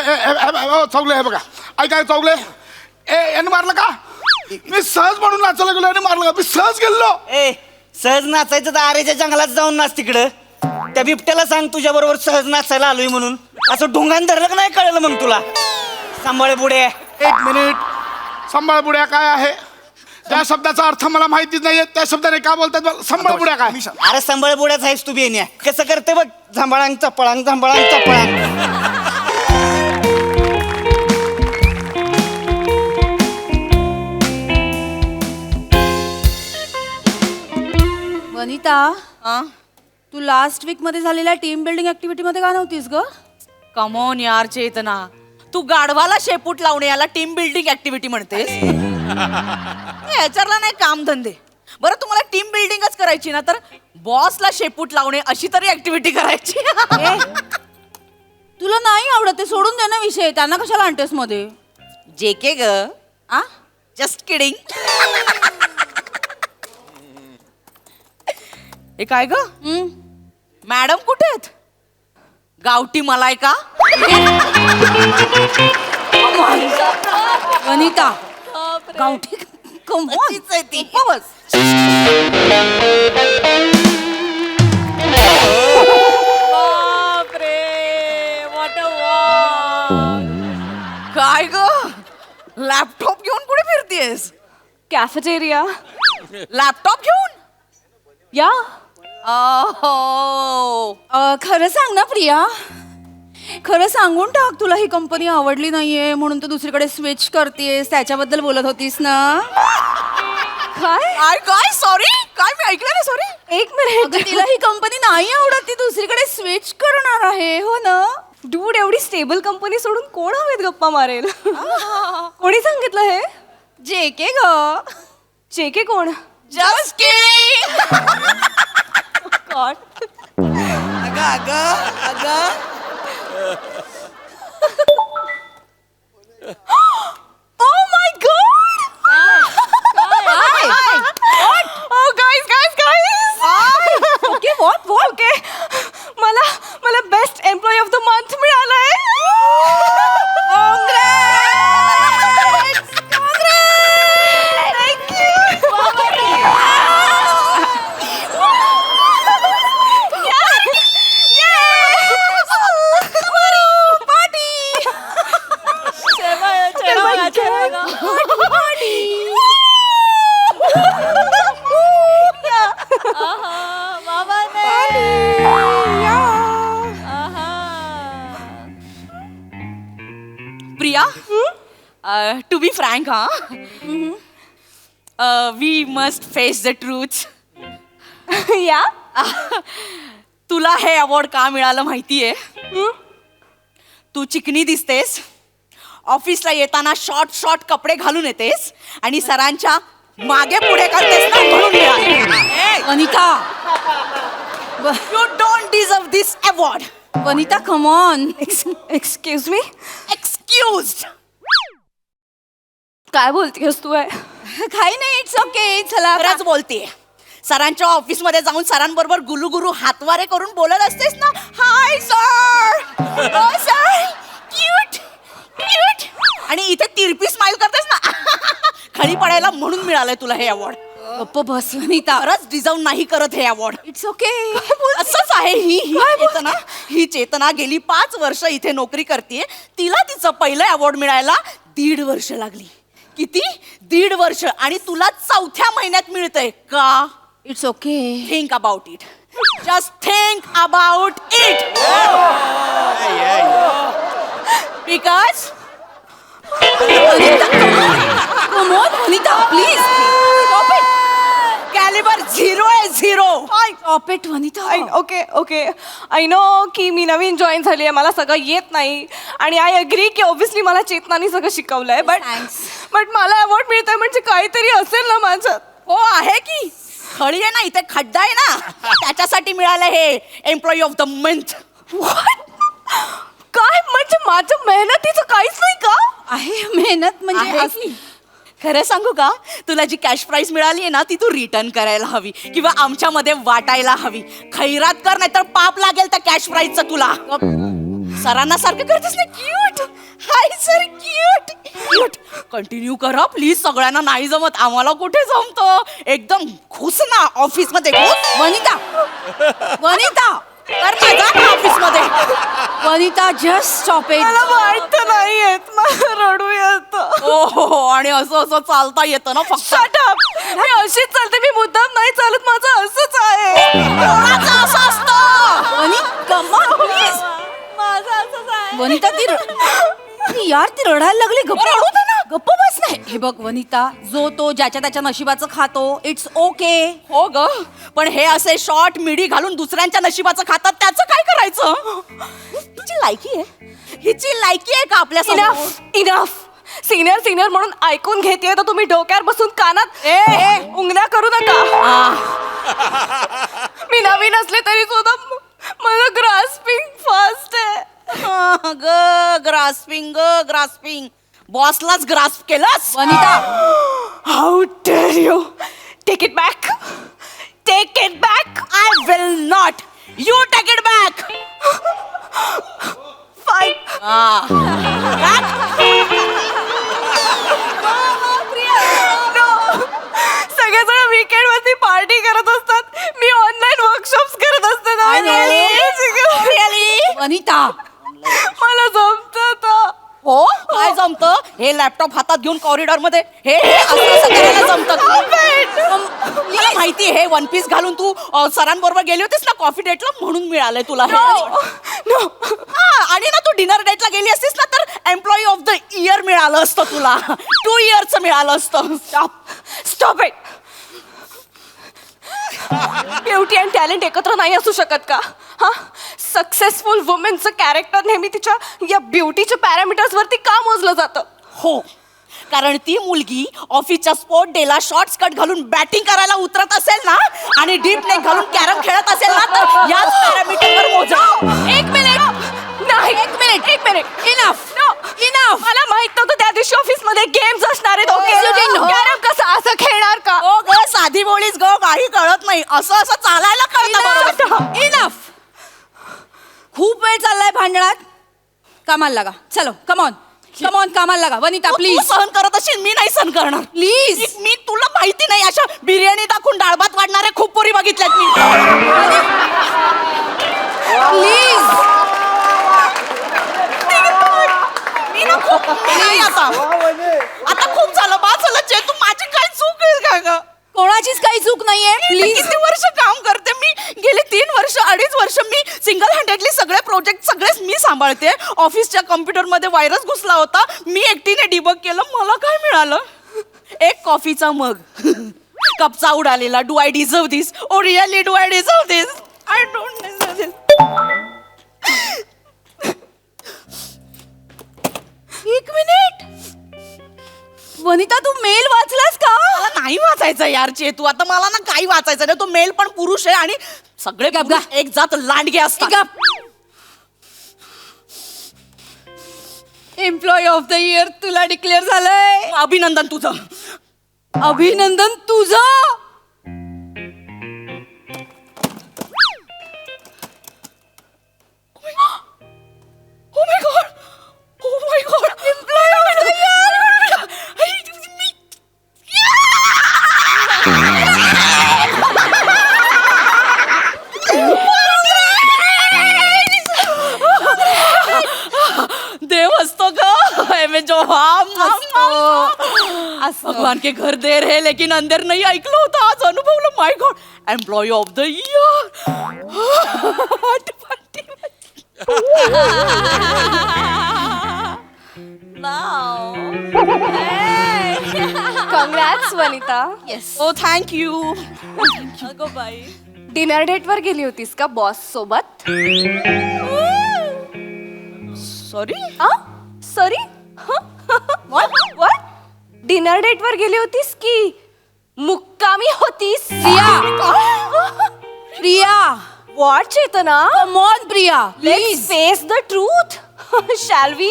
चौगले हे बघा ऐका चौगले याने मारलं का मी सहज म्हणून नाचायला गेलो याने मारलं का मी सहज गेलो ए सहज नाचायचं तर आरेच्या जंगलात जाऊन नाच तिकडं त्या बिबट्याला सांग तुझ्या बरोबर सहज नाचायला आलोय म्हणून असं ढोंगान धरलं का नाही कळलं मग तुला सांभाळ बुडे एक मिनिट सांभाळ बुड्या काय आहे त्या शब्दाचा अर्थ मला माहितीच नाहीये त्या शब्दाने काय बोलतात सांभाळ बुड्या काय अरे सांभाळ बुड्याच आहेस तू बेन्या कसं करते बघ झांबळांग चपळांग झांबळांग चपळांग वनिता तू लास्ट वीक मध्ये झालेल्या टीम बिल्डिंग ऍक्टिव्हिटी मध्ये का नव्हतीस ग कमॉन यार चेतना तू गाढवाला शेपूट लावणे याला टीम बिल्डिंग ऍक्टिव्हिटी म्हणतेस याच्याला नाही काम धंदे बरं तुम्हाला टीम बिल्डिंगच करायची ना तर बॉसला शेपूट लावणे अशी तरी ऍक्टिव्हिटी करायची ए, तुला नाही आवडत ते सोडून दे ना विषय त्यांना कशाला आणतेस मध्ये जेके ग आ जस्ट किडिंग हे काय ग मॅडम कुठे आहेत गावठी मलाई का वनिता गावठी अशीच आहे ती. काय ग लॅपटॉप घेऊन कुठे फिरतेस कॅफेटेरिया लॅपटॉप घेऊन या अहो खरं सांग ना प्रिया खरं सांगून टाक तुला ही कंपनी आवडली नाहीये म्हणून तू दुसरीकडे स्विच करतेस त्याच्याबद्दल बोलत होतीस ना काय काय काय सॉरी काय मी ऐकलं नाही सॉरी एक मिनिट तिला ही कंपनी नाही आवडत ती दुसरीकडे स्विच करणार आहे हो ना डूड एवढी स्टेबल कंपनी सोडून कोण हवेत गप्पा मारेल कोणी सांगितलं हे जेके ग जेके कोण जस्ट किडिंग गॉड अगं अगं अगं Oh my god! Oh guys, guys, guys! Okay what Okay, मला best employee of the month मिळालंय. Thank you. Priya to be frank we must face the truth या तुला हे अवॉर्ड का मिळालं माहितीये तू चिकनी दिसतेस ऑफिसला येताना शॉर्ट कपडे घालून येतेस आणि सरांच्या मागे पुढे करतेस ना म्हणून मिळालं. Vanita you don't deserve this award Vanita come on excuse me excuse काय बोलतेस तू आहे काही नाही इट्स ओके चला खरंच बोलतेय सरांच्या ऑफिस मध्ये जाऊन सरांबरोबर गुलू हातवारे करून बोलत असतेस ना hi sir sir cute cute आणि इथे तिरपी स्माइल करतेस ना खडी पडायला म्हणून मिळालंय तुला हे अवॉर्ड गप्प बस वनिता खरंच डिझर्व नाही करत हे अवॉर्ड इट्स ओके असंच आहे ही चेतना गेली 5 वर्ष इथे नोकरी करते तिला तिचं पहिलं अवॉर्ड मिळायला 1.5 वर्ष लागली किती 1.5 वर्ष आणि तुला 4थ्या महिन्यात मिळतंय का it's okay think about it just think about it because come on Vanita please Calibri 0 आहे 0 stop it Vanita okay I know की मी नवीन जॉईन झाली आहे मला सगळं येत नाही आणि आय अग्री की ऑब्व्हियसली मला चेतनाने सगळं शिकवलंय बट मला अवॉर्ड मिळतंय म्हणजे काहीतरी असेल ना माझं हो आहे की खडी आहे ना इथे खड्डा आहे ना त्याच्यासाठी मिळालं हे एम्प्लॉई ऑफ द मंथ काय म्हणजे माझं मेहनतीचं काहीच नाही का आहे मेहनत म्हणजे आहे. खरं सांगू का तुला जी कॅश प्राइज मिळाली आहे ना ती तू रिटर्न करायला हवी किंवा आमच्यामध्ये वाटायला हवी खैरात कर नाही तर पाप लागेल त्या कॅश प्राइजचं तुला सरांना सारखं करतेस ना cute hi sir, cute cute. Continue करा प्लीज. सगळ्यांना नाही जमत, आम्हाला कुठे जमतं. एकदम घुस ना ऑफिस मध्ये. वनिता वनिता तर जा ना ऑफिस मध्ये. Vanita just stop it. मला माहित नाही येत, मला रडू येतं. हो, आणि असं असं चालता येतं ना फक्त. Shut up. मी अशीच चालते, मी मुद्दाम नाही चालत, माझं असंच आहे. कोणाचं असं असतं? वनी कम ऑन प्लीज. माझं असंच आहे. वनिता ती यार ती रडायला लागली. गप्प रडू दे ना. गप्प बस नाही. हे बघ वनिता, जो तो ज्याच्या त्याच्या नशिबाचं खातो. It's okay. हो ग, पण हे असे शॉर्ट मिडी घालून दुसऱ्यांच्या नशिबाचं खातात, त्याचं काय करायचं? हिची लायकी आहे? हिची लायकी आहे का आपल्या समोर? Enough enough. सिनियर सिनियर म्हणून ऐकून घेतेय तर तुम्ही डोक्यावर बसून कानात उंगल्या करू नका. मी नवीन असले तरी सुद्धा माझं ग्रास्पिंग फास्ट आहे. ग्रास्पिंग बॉसलाच ग्रास्प केलंस. Vanita how dare you. Take it back. Take it back. I will not. You take it back. Fine. सगळेजण वीकेंड वरती पार्टी करत असतात, मी ऑनलाईन वर्कशॉप्स करत असते. वनिता मला जमत. हो, काय जमत? हे लॅपटॉप हातात घेऊन कॉरिडॉर मध्ये हे असं असं करायला जमतं. मला माहिती आहे, हे वन पीस घालून तू सरांबरोबर गेली होतीस ना कॉफी डेटला, म्हणून मिळालंय तुला हे. आणि ना तू डिनर डेटला गेली असतीस ना तर एम्प्लॉई ऑफ द इयर मिळालं असतं तुला. 2 इयरचं मिळालं असतं. Stop it. Beauty and talent एकत्र नाही असू शकत का? हा, सक्सेसफुल वुमेनचं कॅरेक्टर नेहमी तिच्या या ब्युटीच्या पॅरामीटर्स वरती का मोजलं जातं? हो, कारण ती मुलगी ऑफिसच्या स्पोर्ट डेला शॉर्ट्स कट घालून बॅटिंग करायला उतरत असेल ना आणि डीप नेक घालून कॅरम खेळत असेल ना तर याच पॅरामीटरवर मोजा. एक मिनिट. नाही, एक मिनिट. इनफ. मला माहित नव्हतं त्या दिवशी ऑफिस मध्ये गेम्स असणार आहेत. कॅरम कसं असं खेळणार का? हो ग, साधी बोलीच ग, काही कळत नाही. असं असं चालायला कळतं. इनफ. खूप वेळ चाललाय भांडणात. कामाला लागा. चलो कम ऑन कामाला लागा. वनिता तू प्लीज सहन करत असेल, मी नाही सहन करणार. प्लीज. मी तुला माहिती नाही, अशा बिर्याणी टाकून डाळ भात वाढणारे खूप पोरी बघितल्यात मी. प्लीज मी ना खूप नाही आता खूप झालं, बा झालं. चे तू माझी काय चूक आहे का ग? कोणाचीच काही चूक नाहीये. प्लीज. किती वर्ष काम करते मी, गेले 3 वर्ष 2.5 वर्ष मी सिंगल हँडेडली सगळे प्रोजेक्ट सगळेच मी सांभाळते. ऑफिसच्या कम्प्युटर मध्ये व्हायरस घुसला होता, मी एकटीने डिबग केलं. मला काय मिळालं? एक कॉफीचा मग. कपचा उडालेला. Do I deserve this? Oh really do I deserve this? I don't deserve this. एक मिनिट. वनिता तू मेल वाचलास का? मला नाही वाचायचं यार चेतू, आता मला ना काही वाचायचं नाही. तो मेल पण पुरुष आहे आणि सगळे पुरुष एक जात लांडगे असतात. एम्प्लॉई ऑफ द इयर तुला डिक्लेअर झालंय. अभिनंदन तुझं. अभिनंदन तुझं. Oh my god! Oh my god! Employee of the year! देव असतो ग, जो भगवान के घर देर है लेकिन अंदर नहीं ऐकलं होतं, आज अनुभवलं. My god, employee of the year. Congrats Vanita. Yes. Oh thank you. अगं बाई, डिनर डेट वर गेली होतीस का बॉस सोबत? Sorry. Sorry. What? Dinner date वर गेली होतीस की मुक्कामी होतीस? Priya what Chetana? Come on Priya let's please. Face the truth. Shall we?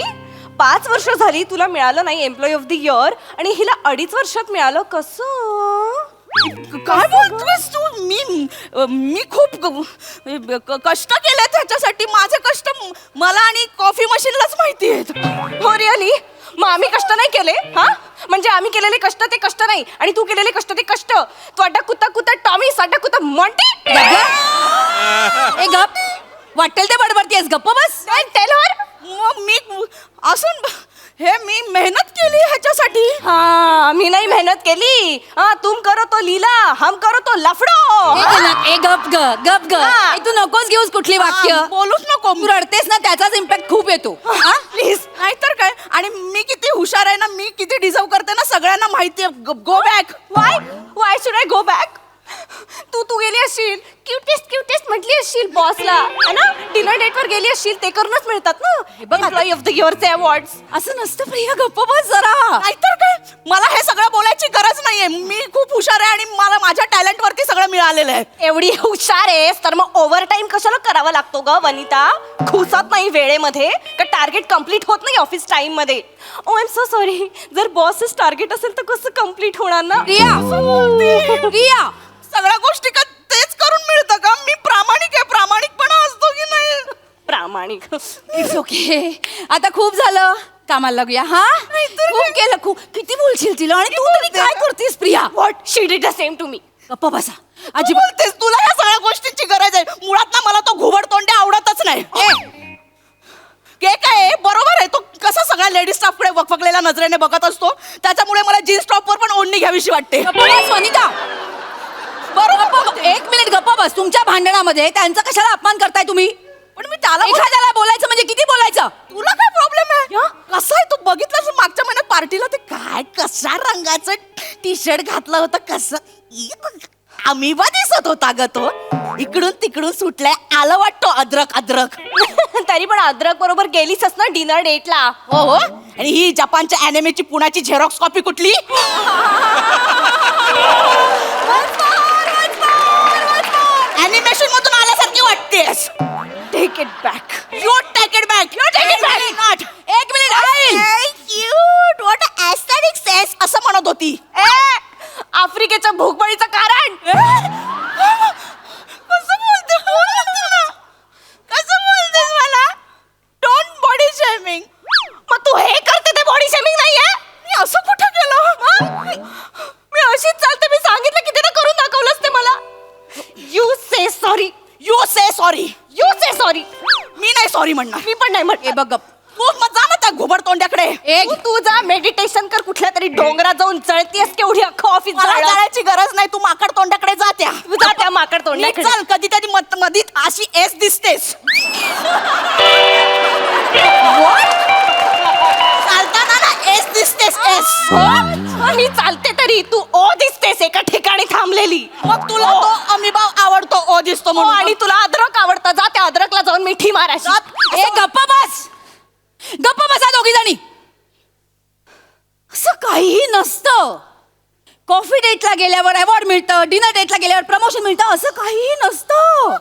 5 वर्ष झाली तुला मिळालं नाही एम्प्लॉई ऑफ द इयर आणि हिला 2.5 वर्षात मिळालं. कसं? काय बोलतोयस तू? मी खूप कष्ट केले त्याच्यासाठी. माझे कष्ट मला आणि कॉफी मशीनलाच माहिती आहेत. हो रिअली? मग आम्ही कष्ट नाही केले हा? म्हणजे आम्ही केलेले कष्ट ते कष्ट नाही आणि तू केलेले कष्ट ते कष्ट. तू अड्डा कुत्ता कुत्ता टॉमी सड्डा कुत्ता मॉन्टी. ए गप, वाटेल ते बडबडतीयस, गप्प बस. मग मी असून मी मेहनत केली ह्याच्यासाठी. हा मी नाही मेहनत केली. हा तुम करो तो लीला हम करो तो लफडो. ए गप ग, गप ग. हा. ए, तू नकोस घेऊस कुठली वाक्य. बोलूच नको. तू रडतेस ना, त्याचाच इम्पॅक्ट खूप येतो. प्लीज. नाहीतर काय. आणि मी किती हुशार आहे ना, मी किती डिझर्व करते ना, सगळ्यांना माहिती आहे. Go back. Why should I go back? तू गेली असशील क्युटेस्ट म्हटली असशील बॉसला है ना, डिनर डेटवर गेली असशील, ते करूनच मिळतात ना एम्प्लॉई ऑफ द इयरचे अवॉर्ड्स. असं नसतं प्रिया, गप्प बस जरा. नाहीतर काय. मला हे सगळं बोलायची गरज नाहीये. मी खूप हुशार आहे आणि मला माझ्या टॅलेंट वरती सगळं मिळालेलं आहे. एवढी हुशार आहेस तर मग ओव्हर टाइम कशाला करावा लागतो ग वनिता? खुसत नाही वेळेमध्ये का टार्गेट कम्प्लीट होत नाही ऑफिस टाइम मध्ये? ओ आय एम सो सॉरी. जर बॉसच टार्गेट असेल तर कसं कम्प्लीट होणार ना? प्रिया, सगळ्या गोष्टी का तेच करून मिळतं का? मी प्रामाणिक आहे. प्रामाणिकपणा असतो की नाही? प्रामाणिक. It's okay. आता खूप झालं, कामाला लागूया. हा, खूप केलं, खूप. किती बोलशील तिला? आणि तू तरी काय करतेस Priya? What she did the same to me. गप्प बसा. अजिबात बोलतेस. तुला या सगळ्या गोष्टींची गरज आहे. मुळात ना मला तो घुबड तोंडे आवडतच नाही. हे काय आहे? बरोबर आहे. तो कसा सगळ्या लेडीज स्टाफकडे वकवकलेल्या नजरेने बघत असतो. त्याच्यामुळे मला जीन्स टॉपवर पण ओढणी घ्यावीशी वाटते. गप्प बस वनिता. बरोबर, एक मिनिट गप्प बस. तुमच्या भांडणामध्ये त्यांचा कशाला अपमान करताय तुम्ही? पण मी त्याला एखाद्याला बोलायचं म्हणजे किती बोलायचं? तुला काय प्रॉब्लेम आहे? कसं आहे, तू बघितलं मागच्या महिन्यात पार्टीला ते काय कशा रंगाचं टी शर्ट घातलं होतं, कसं अमिबा दिसत होता ग तो. इकडून तिकडून सुटलाय. आलं वाटतो अद्रक अद्रक. तरी पण अद्रक बरोबर गेलीसच ना डिनर डेटला. हो. आणि ही जपानच्या अॅनिमेची पुण्याची झेरॉक्स कॉपी कुठली? अॅनिमेशन मधून आल्यासारखी वाटतेस. Take it back. You take it back. You take it back. Not. एक मिनिट आई. क्यूट. व्हॉट एस्थेटिक सेन्स असं म्हणत होती. आफ्रिकेच्या भूकबळीचं कारण. कसं बोलतेस मला? Don't body shaming. मग तू हे करते ते बॉडी शेमिंग नाहीये? मी असं कुठं केलं? मी अशीच चालते. मी सांगितलं की ते करून दाखवलंस ते मला. You say sorry. You say sorry. You say sorry. मी नाही सॉरी म्हणणार. मी पण नाही म्हटलं. ए बघ गप. तू मग जा ना त्या घुबड तोंड्याकडे. तू जा मेडिटेशन कर कुठल्या तरी डोंगरात जाऊन. जळतीयस केवढी अख्खं ऑफिस मला जाण्याची गरज नाही. तू माकड तोंड्याकडे जा. त्या माकड तोंडाकडे. चल. कधीतरी मधीत अशी एस दिसतेस. चालताना ना एस दिसतेस. एस. मी चालते तरी तू ओ दिसतेस एका ठिकाणी थांबलेली. मग तुला तो अमिबा आवडतो. ओ दिसतो हो, म्हणून. आणि तुला अद्रक आवडतं. जा त्या अद्रकला जाऊन मिठी मारायची. ए गप्प बस. गप्प बसा दोघी जणी. असं काहीही नसतं. कॉफी डेटला गेल्यावर अवॉर्ड मिळतं, डिनर डेटला गेल्यावर प्रमोशन मिळतं, असं काहीही नसतं.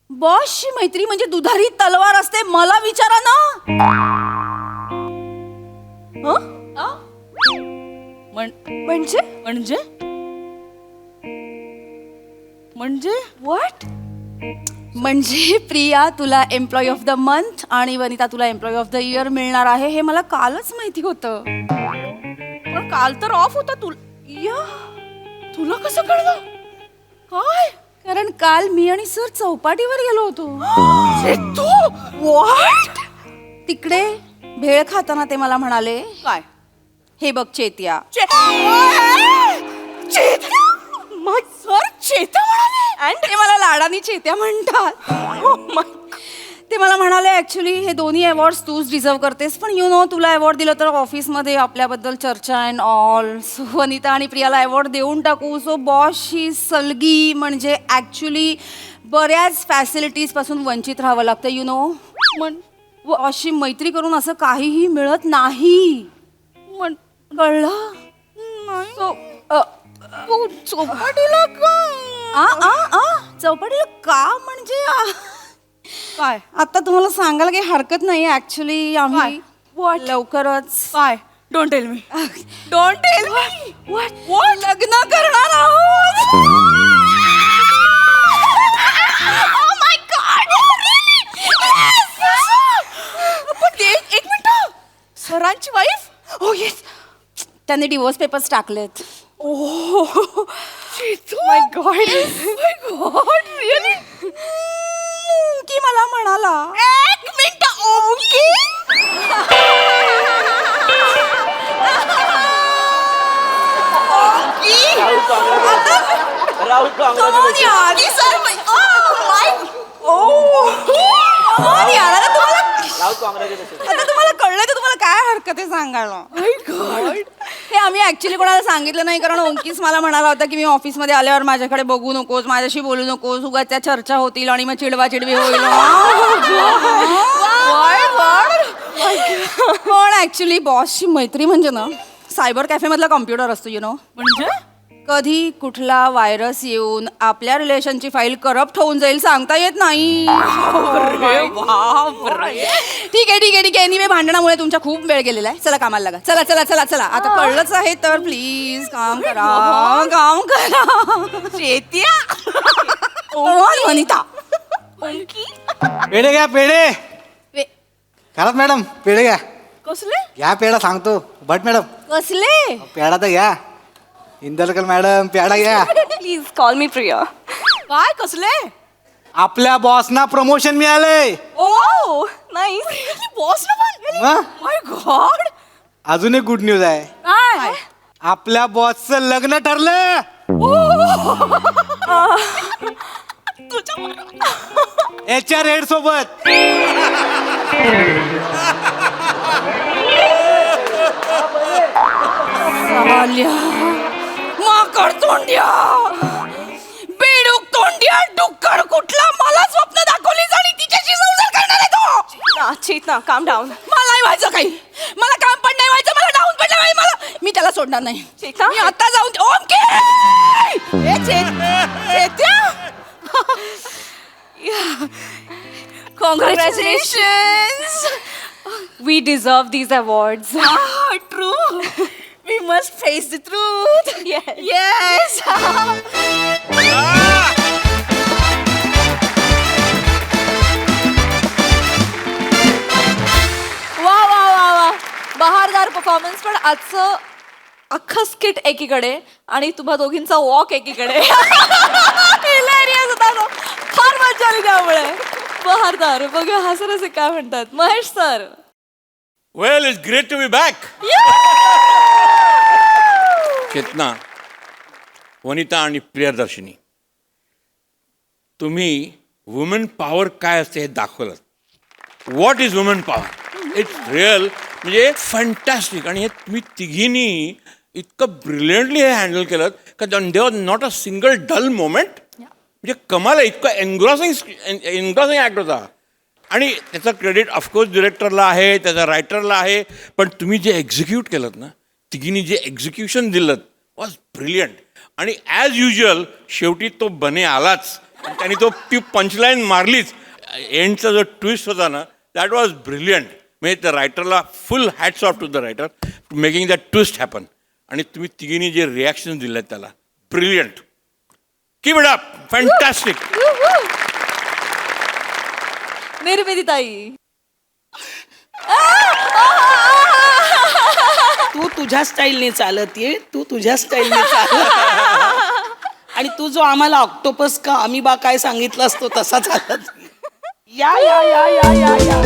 बॉसची मैत्री म्हणजे दुधारी तलवार असते. मला विचारा ना. म्हणजे व्हॉट? म्हणजे प्रिया तुला एम्प्लॉई ऑफ द मंथ आणि वनिता तुला एम्प्लॉई ऑफ द इयर मिळणार आहे हे मला कालच माहिती होतं. पण काल तर ऑफ होता. तुला कसं कळलं? काय? कारण काल मी आणि सर चौपाटीवर गेलो होतो. व्हॉट? तिकडे भेळ खाताना ते मला म्हणाले, काय? हे बघ चेत्या. सर चेत्या म्हणाले. आणि ते मला लाडानी चेत्या म्हणतात. ते मला म्हणाले ऍक्च्युली हे दोन्ही अवॉर्ड्स तूच डिझर्व करतेस, पण यू नो तुला अवॉर्ड दिलं तर ऑफिसमध्ये आपल्याबद्दल चर्चा अँड ऑल. सो वनिता आणि प्रियाला अवॉर्ड देऊन टाकू. सो बॉसची सलगी म्हणजे ऍक्च्युली बऱ्याच फॅसिलिटीज पासून वंचित राहावं लागतं. यू नो अशी मैत्री करून असं काहीही मिळत नाही. कळलं? चौपाटीला चौपाटीला का म्हणजे काय? आता तुम्हाला सांगायला काही हरकत नाही. ऍक्च्युली आम्ही लवकरच काय? Don't tell me don't tell me What? लग्न करणार आहोत. Oh my God! पण ते एक मिनिट सरांची वाईफ Oh yes. त्यांनी डिवोर्स पेपर्स टाकलेत. माय गॉड माय गॉड रिअली की मला म्हणाला एक मिनिट ओंकी आधी सर आता तुम्हाला कळलं तर तुम्हाला काय हरकत आहे सांगायला. हे आम्ही ऍक्च्युली कोणाला सांगितलं नाही कारण ओंकीस मला म्हणाला होता की मी ऑफिसमध्ये आल्यावर माझ्याकडे बघू नकोस माझ्याशी बोलू नकोस उगाच त्या चर्चा होतील आणि मग चिडवा चिडवी होईल. पण ऍक्च्युली बॉसची मैत्री म्हणजे ना सायबर कॅफे मधला कॉम्प्युटर असतो यु नो. म्हणजे कधी कुठला व्हायरस येऊन आपल्या रिलेशनची फाईल करप्ट होऊन जाईल सांगता येत नाही. ठीक आहे ठीक आहे ठीक आहे एनिवे भांडणामुळे तुमचा खूप वेळ गेलेला आहे. चला कामाला लागा. चला चला चला चला आता कळलंच आहे तर प्लीज काम करा काम करा. शेत्या कोण वनिता ओंकी पेढे घ्या पेढे. वे- खरंच मॅडम पेढे घ्या. कसले घ्या पेढा सांगतो. भट मॅडम कसले पेढा तर घ्या. इंदरकर मॅडम पेढा घ्या. प्लीज कॉल मी प्रिया. काय कसले आपल्या बॉसना प्रमोशन मिळालंय. ओ नाईस. बॉस ना पण मग माय गॉड अजून एक गुड न्यूज आहे. काय आपल्या बॉसचं लग्न ठरलं. HR हेड सोबत. माकड तोंड्या बेडूक तोंड्या डुक्कर कुठला मला स्वप्न दाखवलीस आणि तिच्याशी संसार करणार आहे तो. चेतना काम डाऊन. मला नाही व्हायचं काही मला काम पण नाही व्हायचं मला डाऊन पण नाही व्हायचं मला मी त्याला सोडणार नाही. चेतना? मी आता जाऊन okay congratulations We deserve these awards. True we must face the truth Yes. Yes वा वा वा वा बहारदार परफॉर्मन्स. पण आजचं अख्खं स्किट एकीकडे आणि तुम्हा दोघींचा वॉक एकीकडे हिलेरियस होता तो. फार मजा आली त्यामुळे. बहारदार बघूया हसरसे काय म्हणतात Mahesh sir. Well, it's great to be back. चेतना, वनिता आणि प्रियदर्शिनी, तुम्ही वुमन पॉवर काय असते हे दाखवलं. What is woman power? It's real म्हणजे फॅन्टॅस्टिक. आणि हे तुम्ही तिघींनी इतकं ब्रिलियंटली हे हँडल केलं का there was not a single dull moment. म्हणजे कमाल आहे. इतकं एन्ग्रॉसिंग ॲक्ट होता. आणि त्याचं क्रेडिट ऑफकोर्स डिरेक्टरला आहे त्याचा रायटरला आहे. पण तुम्ही जे एक्झिक्यूट केलं ना तिघींनी जे एक्झिक्युशन दिलं वॉज ब्रिलियंट. आणि ॲज युजल शेवटी तो बने आलाच आणि त्याने ती पंचलाईन मारलीच. एंडचा जो ट्विस्ट होता ना दॅट वॉज ब्रिलियंट. म्हणजे त्या रायटरला full hats off to the writer to making that twist happen. आणि तुम्ही तिघींनी जे रिॲक्शन दिले त्याला brilliant. Keep it up. Fantastic. निर्मितीताई. तू तुझ्या स्टाईलने चालत ये. तू तुझ्या स्टाईलने चालत आणि तू जो आम्हाला ऑक्टोपस का अमिबा काय सांगितलं असतो तसा चालत. या या या या या या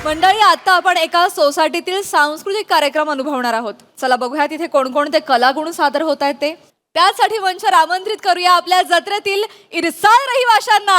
मंडळी आता आपण एका सोसायटीतील सांस्कृतिक कार्यक्रम अनुभवणार आहोत. चला बघूया तिथे कोणकोणते कलागुण सादर होत आहेत ते. त्यासाठी मंचावर आमंत्रित करूया आपल्या जत्रेतील इरसाल रहिवाशांना.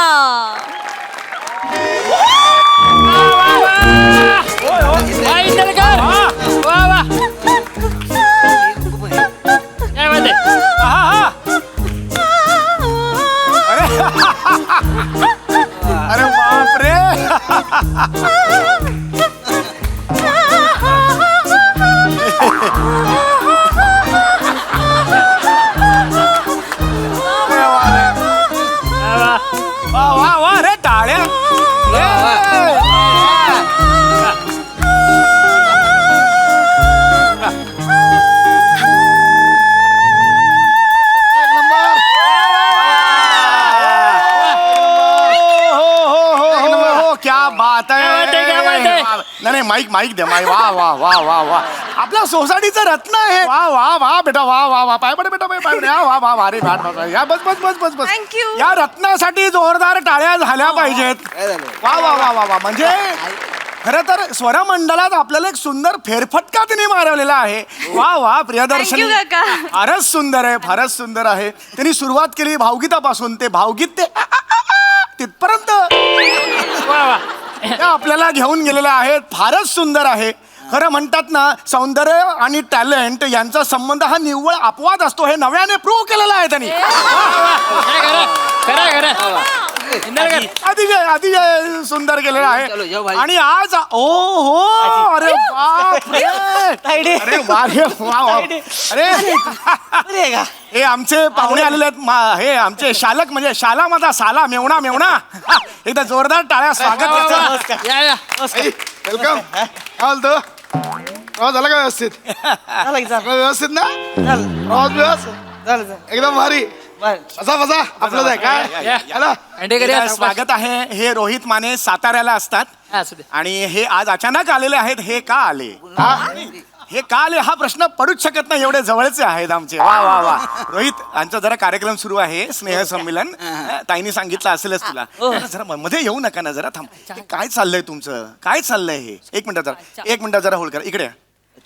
नाही माईक माईक द्या माईक. वा वा वा वा वा आपल्या सोसायटीचं रत्न आहे. वा वा वा बेटा वा वा वा पाय पडे बेटा पाय पडे. वा वा वा अरे या बस बस बस बस बस. Thank you. या रत्नासाठी जोरदार टाळ्या झाल्या पाहिजेत. वा वा वा वा वा म्हणजे खरं तर स्वरमंडळात आपल्याला एक सुंदर फेरफटका तिने मारवलेला आहे. वा वा प्रियदर्शनी Thank you, काका. फारच सुंदर आहे फारच सुंदर आहे. त्यांनी सुरुवात केली भावगीतापासून ते भावगीत ते तिथपर्यंत त्या आपल्याला घेऊन गेलेल्या आहेत. फारच सुंदर आहे. खरं म्हणतात ना सौंदर्य आणि टॅलेंट यांचा संबंध हा निव्वळ अपवाद असतो. हे नव्याने प्रूव्ह केलेलं आहे त्यांनी. अतिशय अतिशय सुंदर केलेलं आहे. आणि आज ओ हो अरे बापरे अरे वा रे वा वा. अरे हे आमचे पाहुणे आलेले आहेत. हे आमचे शालक म्हणजे शाला माझा साला मेवणा मेवणा. एकदा जोरदार टाळ्या स्वागत करतो. वेलकम. काय बोलतो प्रवास झाला का व्यवस्थित? व्यवस्थित ना प्रवास व्यवस्थित एकदम भारी. बसा बसा आपलंच आहे काय. स्वागत आहे. हे रोहित माने साताऱ्याला असतात आणि हे आज अचानक आलेले आहेत. हे का आले हे का आले हा प्रश्न पडूच शकत नाही. एवढे जवळचे आहेत आमचे. वा वा वा रोहित यांचा जरा कार्यक्रम सुरू आहे स्नेह संमेलन. ताईने सांगितलं असेलच तुला. जरा मध्ये येऊ नका ना जरा थांब. काय चाललंय तुमचं काय चाललंय हे? एक मिनिट जरा होल्ड करा इकडे.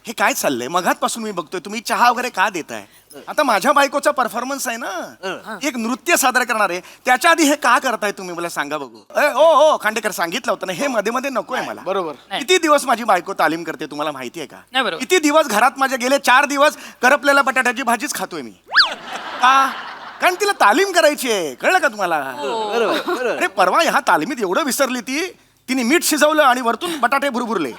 हे काय चाललंय मघातपासून मी बघतोय तुम्ही चहा वगैरे का देताय? आता माझ्या बायकोचा परफॉर्मन्स आहे ना एक नृत्य सादर करणार आहे. त्याच्या आधी हे का करताय तुम्ही मला सांगा बघू. हो खांडेकर सांगितलं होतं ना हे मध्ये मध्ये नकोय मला. बरोबर. किती दिवस माझी बायको तालीम करते तुम्हाला माहिती आहे का? किती दिवस घरात माझे गेले 4 दिवस करपलेल्या बटाट्याची भाजीच खातोय मी. का? कारण तिला तालीम करायची आहे. कळलं का तुम्हाला? अरे परवा ह्या तालमीत एवढं विसरली ती तिने मीठ शिजवलं आणि वरतून बटाटे भुरभुरले.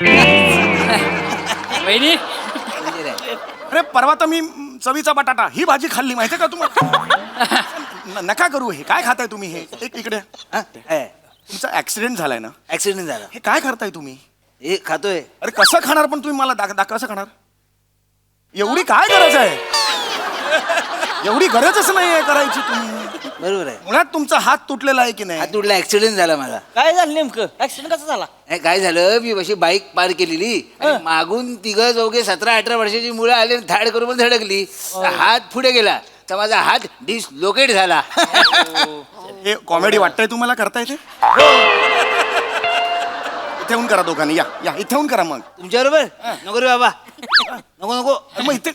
अरे परवा तर मी चवीचा बटाटा ही भाजी खाल्ली माहितीये का तुम्हाला? नका करू. हे काय खाताय तुम्ही? हे एक इकडे तुमचा ऍक्सिडेंट झालाय ना? ऍक्सिडेंट झाला. हे काय करताय तुम्ही? हे खातोय. अरे कसं खाणार पण तुम्ही मला कसं खाणार? एवढी काय गरज आहे? एवढी गरजच नाहीये करायची तुम्ही. बरोबर आहे. मुळात तुमचा हात तुटलेला आहे की नाही? हात तुटला ऍक्सिडेंट झाला माझा. काय झालं नेमकं? ऍक्सिडेंट कसा झाला? काय झालं मी अशी बाईक पार केलेली आणि मागून 3-4 17-18 वर्षाची मुलं आले धाड करून धडकली. हात पुढे गेला तर माझा हात डिसलोकेट झाला. हे कॉमेडी वाटतंय तुम्हाला करता येते? इथेहून करा दोघांनी. या इथेहून करा. मग तुमच्याबरोबर नको रे बाबा. नको नको. मग इथे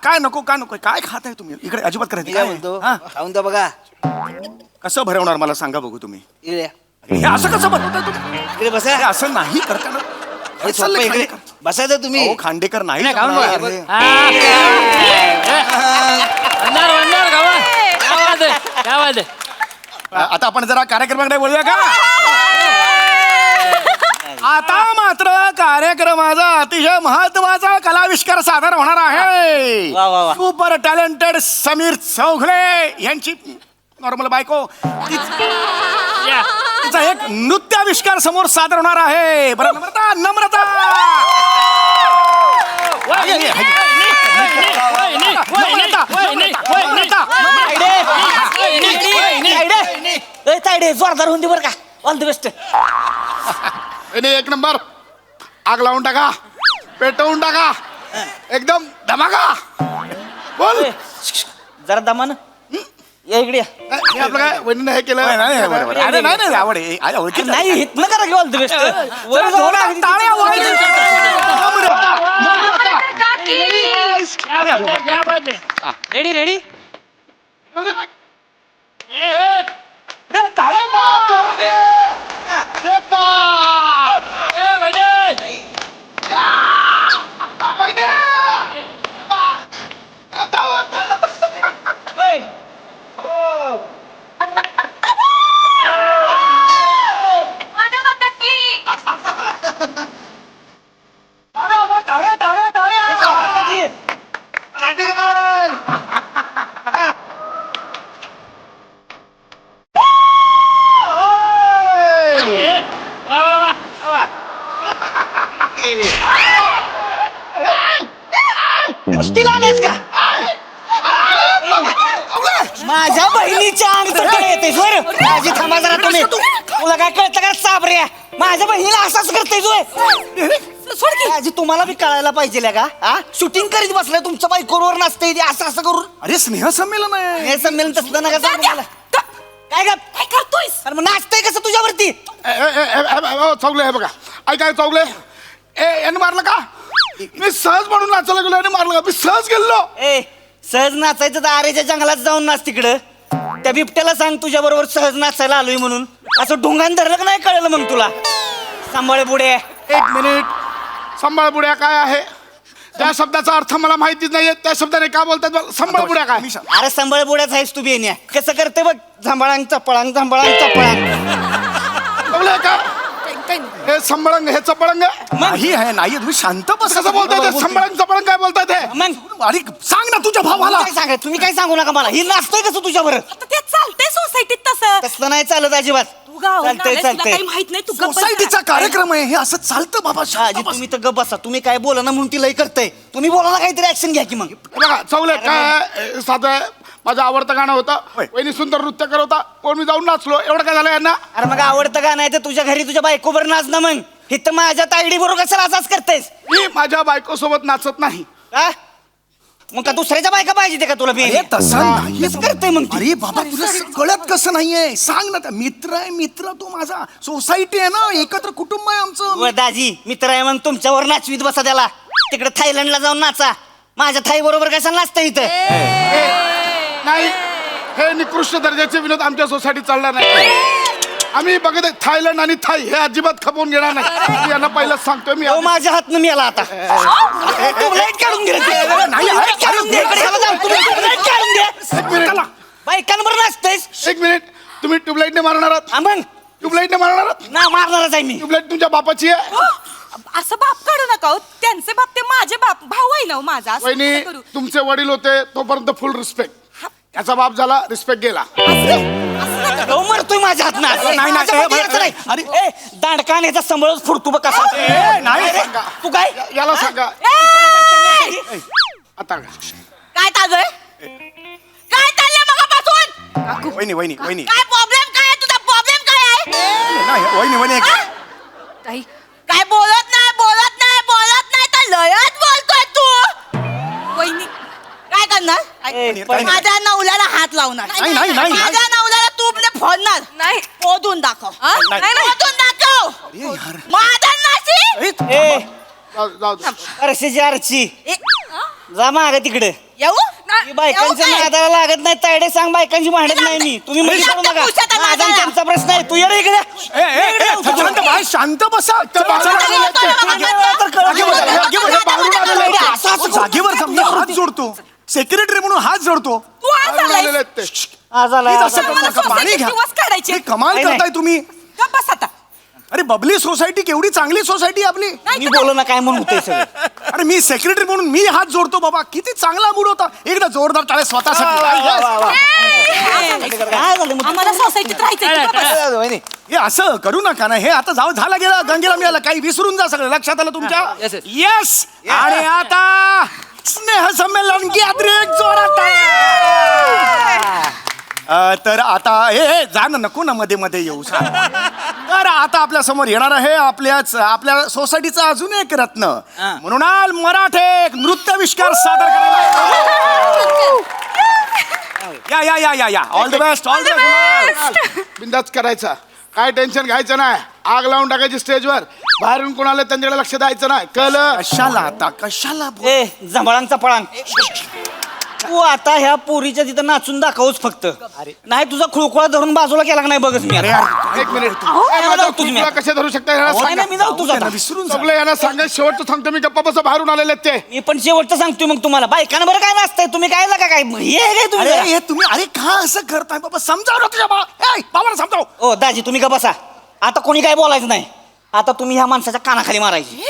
काय नको काय खाताय तुम्ही? इकडे अजिबात करायचं काय म्हणतो खाऊन तर बघा. कसं भरवणार मला सांगा बघू तुम्ही. इकडे या. हे असं कसं बनवताय तुम्ही? इकडे बसा. हे असं नाही करताना. हे सोपं इकडे बसायचं तुम्ही. अहो, खांडेकर नाही आता आपण जरा कार्यक्रमाकडे बोलूया का? आता मात्र कार्यक्रमाचा अतिशय महत्वाचा कलाविष्कार सादर होणार आहे. वा, वा, वा. सुपर टॅलेंटेड समीर चौघले यांची नॉर्मल बायको तिचा एक नृत्याविष्कार समोर सादर होणार आहे. बरं नम्रता नम्रता जोरदार होऊन दे बरं का. All the best. एक नंबर. आग लावून टाका पेटवून टाका एकदम धमाका. बोल जरा दमान या इकडे. हे आपलं काय वहिनीने हे केलं? अरे नाही आवड आहे. नाही इथनं करा. All the best. Ready ready. माझ्या बहिणीच्या अंग येते स्वर. माझी थांबा जरा तुम्ही. तुला काय कळतं का साबऱ्या? माझ्या बहिणीला असाच करते सोड की. आजी तुम्हाला बी कळायला पाहिजे का हा शूटिंग करीत बसलाय तुमच्या बायकोवर नसते असं असं करून अरे स्नेहसंमेलन आहे. हे संमेलन तसलं नका सांगू मला. काय का काय करतोयस? अरे मग नाचतंय कसं तुझ्यावरती चौगले हे बघा ऐकाय चौगले याने मारलं का मी सहज म्हणून नाचायला गेलो आणि मारलं का मी सहज गेलो. ए सहज नाचायचं तर आरेच्या जंगलात जाऊन नाच तिकडं त्या बिबट्याला सांग तुझ्या बरोबर सहज नाचायला आलोय म्हणून असं ढोंगान धरलं का नाही कळलं मग तुला सांभाळे पुढे. एक मिनिट संभाळ बुड्या काय आहे त्या शब्दाचा अर्थ मला माहितीच नाहीये त्या शब्दाने काय बोलतात संभाळ बुड्या काय. अरे सांभाळे बुड्याच आहेस तू बेन्या कसं करते बघ झांबाळांग चपळांग झांबाळांग चपळांग बोलले का हे संबळंग हे चपळंग नाही आहे नाही तुम्ही शांत बस कसं बोलताय ते संबळंग चपळंग काय बोलताय ते मग अरे सांग ना तुझ्या भावाला काय सांगा तुम्ही काय सांगू नका मला ही नाचतोय कसं तुझ्यावर आता ते चालतंय सोसायटीत तसं. तसलं नाही चालत अजिबात तू गावाहून चालतंय आलायस, तुला चालतंय काही माहित नाही तू गप्प बस. सोसायटीचा कार्यक्रम आहे हे असं चालतं बाबा शांत आजी बस. तुम्ही तर गप बसा तुम्ही काय बोला ना म्हणून ती लई करताय तुम्ही बोला ना काहीतरी ऍक्शन घ्या की मग बघा चौले काय साधं माझं आवडतं गाणं होतं वहिनी सुंदर नृत्य करत होता कोण मी जाऊन नाचलो एवढं काय झालं यांना. अरे मग आवडतं का नाही तर तुझ्या घरी तुझ्या बायकोवर नाच ना मग इथं माझ्या तायडी बरोबर कशाला असाच करतेस मी माझ्या बायको सोबत नाचत नाही. का मग का दुसऱ्याच्या बायका पाहिजे ते का तुला अरे तसं नाही. हेच करते मग ती. अरे बाबा तुला कळत कसं नाहीये सांग ना त्या मित्र आहे मित्र तो माझा सोसायटी आहे ना एकत्र कुटुंब आहे आमचं. व दाजी मित्र आहे मग तुमच्यावर नाचवीत बसा त्याला तिकडे थायलंडला जाऊन नाचा माझ्या थाई बरोबर कशाला नाचतं इथं नाही हे निकृष्ट दर्जाचे विनोद आमच्या सोसायटीत चालणार नाही. आम्ही बघत आहे, थायलंड आणि थाई हे अजिबात खपवून घेणार नाही मी यांना पहिलंच सांगतोय मी हो माझ्या हातनं मी आला आता ट्यूबलाईट काढून घे रे ती. नाही, ट्यूबलाईट काढून घे इकडे याला जाऊ. तुम्ही ट्यूबलाईट काढून घे एक मिनिट बायकांवर नाचतेस एक मिनिट तुम्ही ट्यूबलाईटने मारणार आहात हा मग ट्यूबलाईटने मारणार आहात ना मारणारच आहे मी ट्यूबलाईट तुमच्या बापाची आहे. असं बाप काढू नका हो. त्यांचे बाप ते माझे बाप भाऊ आहे ना हो माझा असं वहिनी नका करू. तुमचे वडील होते तोपर्यंत फुल रिस्पेक्ट याचा बाप झाला रिस्पेक्ट गेला. हो मरतोय माझ्या हातनं नाही, नाही, माझ्या ए, मध्ये यायचं नाही. अरे. ए, दांडकान याचा संबळच फुडतो बघ कसा नाही अरे, सांगा. तू काय याला सांगा ए! आता काय चाललंय काय चाललंय मगापासून वहिनी वहिनी वहिनी काय प्रॉब्लेम काय आहे तुझा प्रॉब्लेम काय आहे नाही वहिनी वहिनी ताई काय बोलत नाही तर लयच बोलतोय तू वहिनी काय करणार ए, पण- माझ्या नवल्याला हात लावणार नाही, नाही, नाही. माझ्या नवल्याला तूपने फोडणार नाही. पोदून दाखव नाही, नाही. पोदून दाखव अरे यार. माझा नाशी ए जाऊ दे. अर्शीची अर्ची जा माग तिकडे येऊ मी बायकांच्या येऊ काय? नादाला लागत नाही तायडे सांग बायकांची भांडत नाही मी तुम्ही मध्ये मी करू लागतं नका पुरुषाच्या माझा आणि नादाला. त्यांचा प्रश्न आहे तू ये रे इकडे ए, ए, ए, शांत बस, शांत बसा जागेवर जमलं हात जोडतो सेक्रेटरी म्हणून हात जोडतो तू आज बाहेरून आलायस. आलेले आहेत ते. आज आला Please आज असं आला. करू नका, पाणी घ्या दिवस काढायचे. हे कमाल नाही, करताय नाही. तुम्ही गप्प बस आता. अरे बबली सोसायटी केवढी चांगली सोसायटी आपली मी बोल ना काय म्हणून होते सगळं अरे मी सेक्रेटरी म्हणून मी हात जोडतो बाबा किती चांगला मूड होता एकदा जोरदार टाळे स्वतःसाठी काय झालं मग? आम्हाला सोसायटीत राहायचंय तू गप्प बस. हे असं करू नका ना हे आता जाऊ झालं गेलं गंगेला मिळालं काही विसरून जा सगळं लक्षात आलं तुमच्या Yes, yes. येस आणि आता स्नेह संमेलन गॅदरिंग जोरात तर आता हे जा ना नको ना मध्ये मध्ये येऊ सांग. तर आता आपल्या समोर येणार आहे आपल्या सोसायटीचा अजून एक रत्न मृणाल मराठे एक नृत्याविष्कार सादर करायला या या या या all the best all the best बिंदाच करायचा काय टेन्शन घ्यायचं नाही आग लावून टाकायची स्टेजवर बाहेरून कोणाला त्यांच्याकडे लक्ष द्यायचं नाही कळलं कशाला आता कशाला ए जंभळांचा पळांग तू आता ह्या पोरीच्या तिथं नाचून दाखवच फक्त नाही तुझा खुळखुळा धरून बाजूला केला का नाही बघच मी अरे आता. यार, एक मिनिट जाऊ तुम्ही. तुला कशा धरू शकता याला नाही, सांगा. नाही, मी जाऊ तुझा आता. विसरून सगळं यांना सांगा शेवटचं सांगतो मी गप्पा बसा बाहेरून आलेले आहेत ते मी पण शेवटचं सांगतोय मग तुम्हाला बायकांना बरं काय नाचताय तुम्ही काय लागा काय हे काय तुम्ही अरे जरा? हे तुम्ही अरे का असं करताय बाबा समजाव ना तुझ्या बाबाला समजाव ओ दाजी तुम्ही का बसा आता कोणी काय बोलायचं नाही आता तुम्ही ह्या माणसाच्या कानाखाली मारायची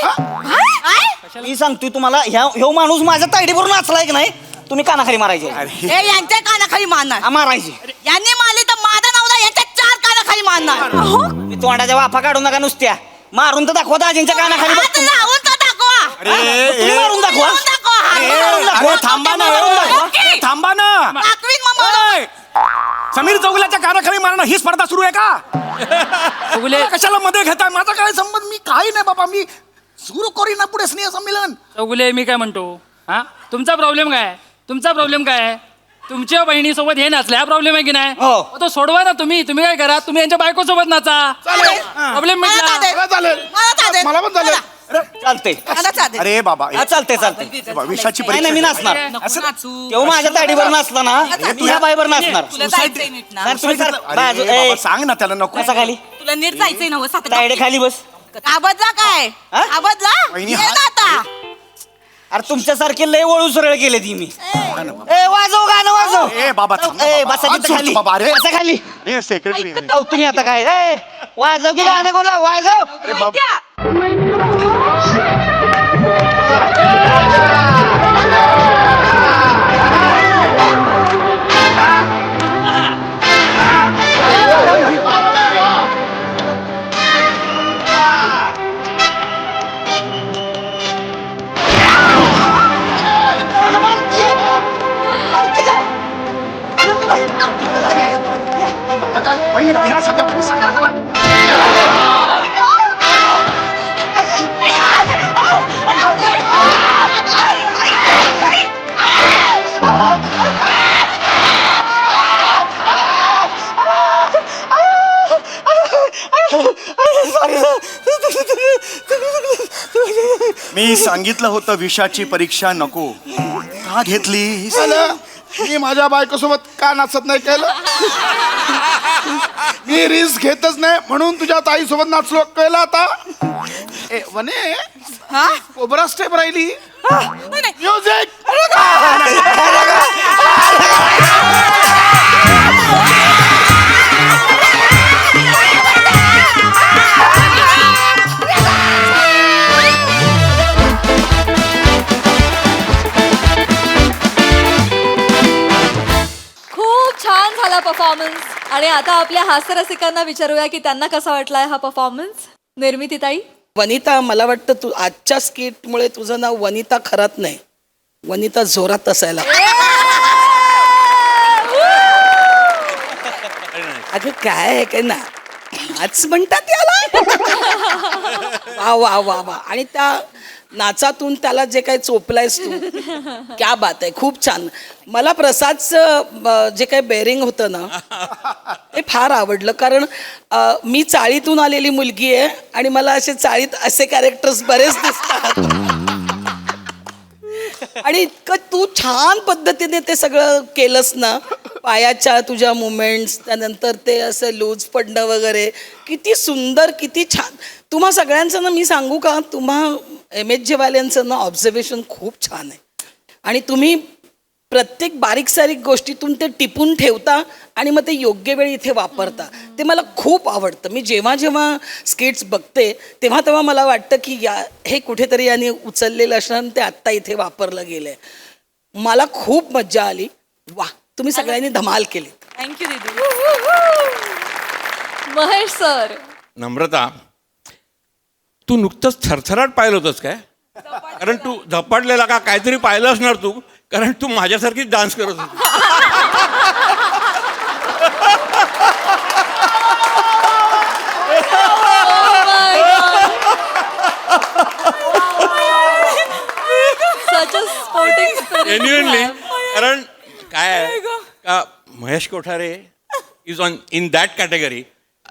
मी सांगतोय तुम्हाला ह्यो माणूस माझ्या तायडीवरून नाचलाय की नाही तुम्ही कानाखाली मारायचे हे यांच्या कानाखाली मारणार मारायचे यांनी मारली तर माझा नवरा यांच्या 4 कानाखाली मारणार मी तोंडाच्या वाफा काढू नका नुसत्या मारून तर दाखवा दाजींच्या कानाखाली हात बघतो. लावून तर दाखवा तुम्ही मारून दाखवा लावून दाखवा, हात लावून दाखवा. अरे थांबा ना ओके. थांबा ना दाखवीन मग मला. ए, समीर चौगुल्याच्या कानाखाली मारणं ही स्पर्धा सुरू आहे का कशाला मध्ये घेताय माझा काय संबंध मी काही नाही बाबा मी सुरू करी ना पुढे स्नेह संमेलन. चौगुले मी काय म्हणतो हा तुमचा प्रॉब्लेम काय तुमचा प्रॉब्लेम काय तुमच्या बहिणीसोबत हे नाचले हा प्रॉब्लेम आहे की नाही हो. मग तो सोडवा ना तुम्ही काय करा तुम्ही यांच्या बायकोसोबत नाचा प्रॉब्लेम मला मिटला चालेल. मला चालेल मला चालेल. मला पण चालेल. चालते मला चालेल. अरे बाबा हा चालते चालते विषयाची नाही नाही मी परीक्षा नाचणार तेव्हा माझ्या ताडीवर नाचला ना मी ह्या बाईवर नाचणार तुला जायचंय नीट ना. सर, तुम्ही सर, अरे बाजू- ए, बाबा, सांग ना त्याला नको कसा खाली तुला नीट जायचंय ना सात तायडे खाली बस आबदला काय हा? आबदला वहिनी, ये हा- ना आता. अरे तुमच्यासारखे लय वळू सरळ केले ती मी ए वाजव गाणं वाजव ए बाबा थांब ए बाबा. बसा हात तिथं जोडतो खाली बाबा, अरे. बसा खाली सेक्रेटरी अहो, तुम्ही आता काय ए, वाजव की गाणं कोणला वाजव मी सांगितलं होतं विषयाची परीक्षा नको का घेतली. मी माझ्या बायकोसोबत का नाचत नाही केलं. मी रिस्क घेतच नाही म्हणून तुझ्या ताईसोबत नाचलो कळलं आता. ए वने हा? कोबरा स्टेप राहिली. नाही, नाही. म्युझिक. खूप छान झाला परफॉर्मन्स आणि आता आपल्या हास्यरसिकांना विचारूया की त्यांना कसा वाटलाय हा परफॉर्मन्स. निर्मितीताई वनिता मला वाटतं तू आजच्या स्किटमुळे तुझं नाव वनिता खरात नाही वनिता जोरात असायला. अगं काय आहे काय ना नाच म्हणतात याला. वा वा वा वा आणि त्या नाचातून त्याला जे काही चोपलायस तू क्या बात आहे खूप छान. मला प्रसादचं जे काही बेरिंग होतं ना ते फार आवडलं कारण मी चाळीतून आलेली मुलगी आहे आणि मला असे चाळीत असे कॅरेक्टर्स बरेच दिसतात आणि इतकं तू छान पद्धतीने ते सगळं केलंस ना पायाच्या तुझ्या मुमेंट्स त्यानंतर ते असं लूज पडणं वगैरे किती सुंदर किती छान. तुम्हा सगळ्यांचं ना मी सांगू का तुम्हा MHJ वाल्यांचं ना ऑब्झर्वेशन खूप छान आहे आणि तुम्ही प्रत्येक बारीक सारीक गोष्टीतून ते टिपून ठेवता आणि मग ते योग्य वेळी इथे वापरता ते मला खूप आवडतं. मी जेव्हा जेव्हा स्किट्स बघते तेव्हा तेव्हा मला वाटतं की हे कुठेतरी याने उचललेलं असणार आणि ते आत्ता इथे वापरलं गेलं आहे. मला खूप मज्जा आली. वा तुम्ही सगळ्यांनी धमाल केली. थँक्यू दीदी. महेश सर नम्रता तू नुकतंच थरथराट पाहिलं होतंस काय कारण तू झपाटलेला का काहीतरी पाहिलं असणार तू कारण तू माझ्यासारखीच डान्स करत होती. जेन्युअनली कारण काय आहे का Mahesh Kothare is on in that category.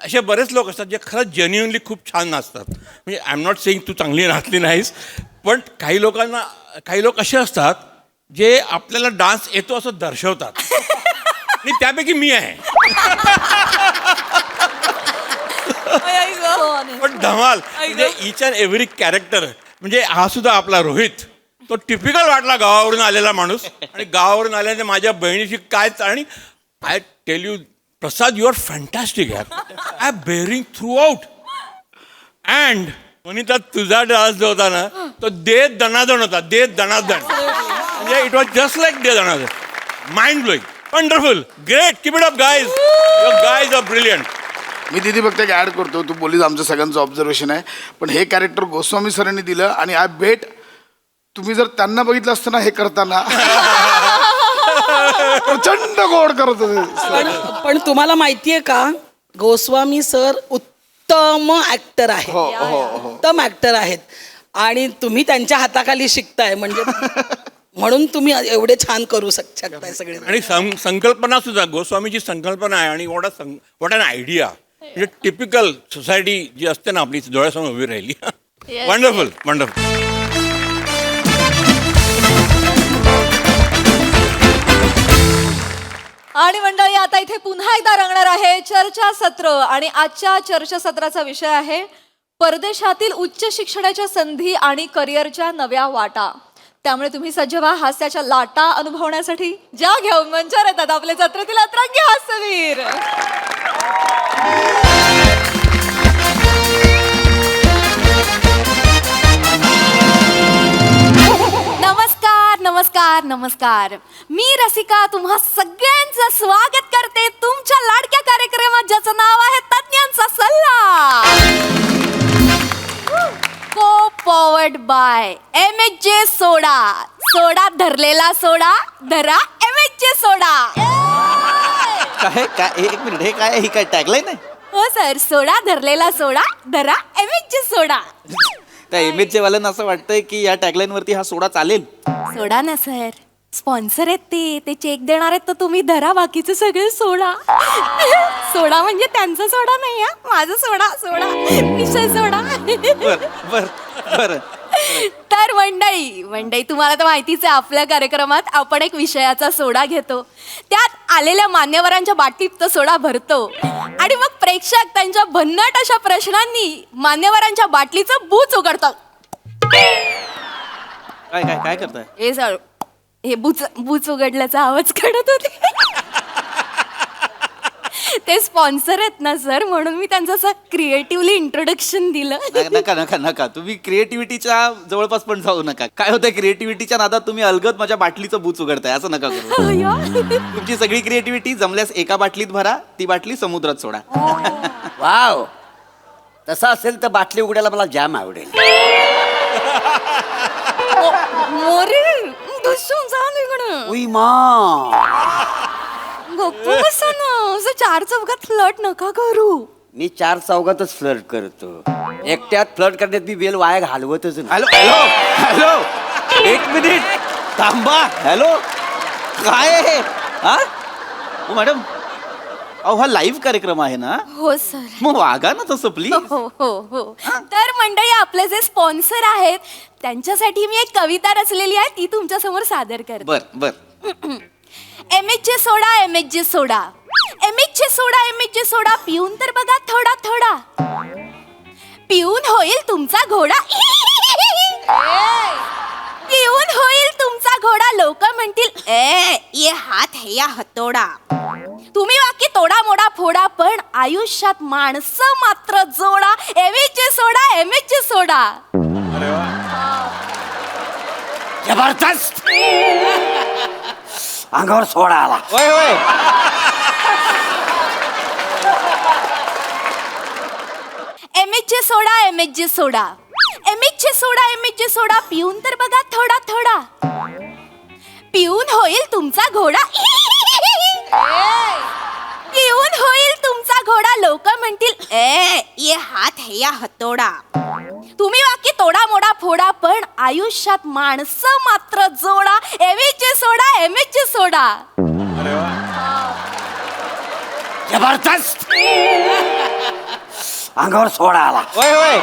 असे बरेच लोक असतात जे खरंच जेन्युअनली खूप छान नाचतात. म्हणजे आय एम नॉट सेईंग तू चांगली नाचली नाहीस पण काही लोक असे असतात जे आपल्याला डान्स येतो असं दर्शवतात आणि त्यापैकी मी आहे. पण धमाल म्हणजे इच अँड एव्हरी कॅरेक्टर म्हणजे हा सुद्धा आपला रोहित तो टिपिकल वाटला गावावरून आलेला माणूस आणि गावावरून आल्याने माझ्या बहिणीची काय आणि I tell you Prasad you are fantastic I bearing throughout and Vanita तुझा डान्स जो होता ना तो दे दणादण होता दे दणादण म्हणजे इट वॉज जस्ट लाईक दे दणादण mind blowing wonderful great keep it up guys your guys are brilliant. मी तिथे फक्त एक ॲड करतो तू बोलीस आमचं सगळ्यांचं ऑब्झर्वेशन आहे पण हे कॅरेक्टर गोस्वामी सरांनी दिलं आणि आय बेट तुम्ही जर त्यांना बघितलं असतं ना हे करताना प्रचंड गोड करत होते. पण तुम्हाला माहितीये का गोस्वामी सर उत्तम ऍक्टर आहेत उत्तम ऍक्टर आहेत. आणि तुम्ही त्यांच्या हाताखाली शिकताय म्हणजे म्हणून तुम्ही एवढे छान करू शकताय सगळे. आणि संकल्पना सुद्धा गोस्वामीची संकल्पना आहे आणि वॉट अन आयडिया. म्हणजे टिपिकल सोसायटी जी असते ना आपली डोळ्यासमोर उभी राहिली. Wonderful wonderful. आणि मंडळी आता इथे पुन्हा एकदा रंगणार आहे चर्चासत्र आणि आजच्या चर्चासत्राचा विषय आहे परदेशातील उच्च शिक्षणाच्या संधी आणि करिअरच्या नव्या वाटा. त्यामुळे तुम्ही सज्ज व्हा हास्याच्या लाटा अनुभवण्यासाठी. ज्या घेऊन मंचावर येतात आपले जत्रेतील अतरंगी हास्यवीर. नमस्कार नमस्कार नमस्कार. मी रसिका तुम्हा सगळ्यांचं स्वागत करते तुमच्या लाडक्या कार्यक्रमात ज्याचं नाव आहे तज्ञांचा सल्ला. को पॉवर्ड बाय MHJ सोडा. सोडा धरलेला सोडा धरा MHJ सोडा. काय काय एक मिनिट, हे काय ही काय टॅगलाईन आहे? हो सर, सोडा धरलेला सोडा धरा MHJ सोडा. त्या MHJ वाल्यांना असं वाटतंय की या टॅगलाईन वरती हा सोडा चालेल. सोडा ना सर, स्पॉन्सर आहेत ते चेक देणार आहेत तर तुम्ही धरा बाकीचे सगळे सोडा. सोडा म्हणजे त्यांचा सोडा नाही हा, माझा सोडा सोडा विषय सोडा. बर बर. तर मंडळी तुम्हाला तर माहितीच आहे आपल्या कार्यक्रमात आपण एक विषयाचा सोडा घेतो, त्यात आलेल्या मान्यवरांच्या बाटलीत तो सोडा भरतो आणि मग प्रेक्षक त्यांच्या भन्नाट अशा प्रश्नांनी मान्यवरांच्या बाटलीचं बूच उघडतात. काय काय काय करताय? हे सर, हे बूच उघडल्याचा आवाज काढत होते. ते स्पॉन्सर आहेत ना सर, म्हणून मी त्यांचं असं क्रिएटिव्हली इंट्रोडक्शन दिलं. नका नका नका, तुम्ही क्रिएटिव्हिटीच्या जवळपास पण जाऊ नका. काय होतं, क्रिएटिव्हिटीच्या नादात तुम्ही अलगद माझ्या बाटलीचं बूच उघडताय, असं नका करू. तुमची सगळी क्रिएटिव्हिटी जमल्यास एका बाटलीत भरा, ती बाटली समुद्रात सोडा. वाव, तसं असेल तर बाटली उघडायला मला जाम आवडेल. मोरे घुसून जा निघणं. उई मा, गप्प बसा ना, असं चार चौकात फ्लट नका करू. मी 4 चौघातच फ्लर्ट करतो. एकट्यात फ्लर्ट करण्यात मी वेळ वाया घालवतच नाही. हॅलो हॅलो हॅलो, एक मिनिट थांबा. हॅलो, काय आहे हा? मॅडम, अहो हा लाईव्ह कार्यक्रम आहे ना? हो सर. मग वागा ना तसं प्लीज. हो हो हो. तर मंडळी, आपले जे स्पॉन्सर आहेत त्यांच्यासाठी मी एक कविता रचलेली आहे, ती तुमच्या समोर सादर करते. बर बर. MHJ सोडा MHJ सोडा MHJ सोडा MHJ सोडा, पिऊन तर बघा थोडा थोडा, पिऊन होईल तुमचा घोडा. पिऊन होईल तुमचा घोडा, लोक म्हणतील ये हात है या हतोडा. तुम्ही बाकी तोडा मोडा फोडा, पण आयुष्यात माणसं मात्र जोडा. MHJ सोडा MHJ सोडा. जबरदस्त, अंगावर सोडा आला. होय होय. MHJ सोडा MHJ सोडा MHJ सोडा MHJ सोडा, पिऊन तर बघा थोडा थोडा, पिऊन होईल तुमचा घोडा. पिऊन होईल तुमचा घोडा, लोक म्हणतील ये हात है या हतोडा. तुम्ही बाकी तोडा मोडा फोडा, पण आयुष्यात माणसं मात्र जोडा. MHJ सोडा MHJ सोडा. जबरदस्त, अंगावर सोडा आला. होय होय.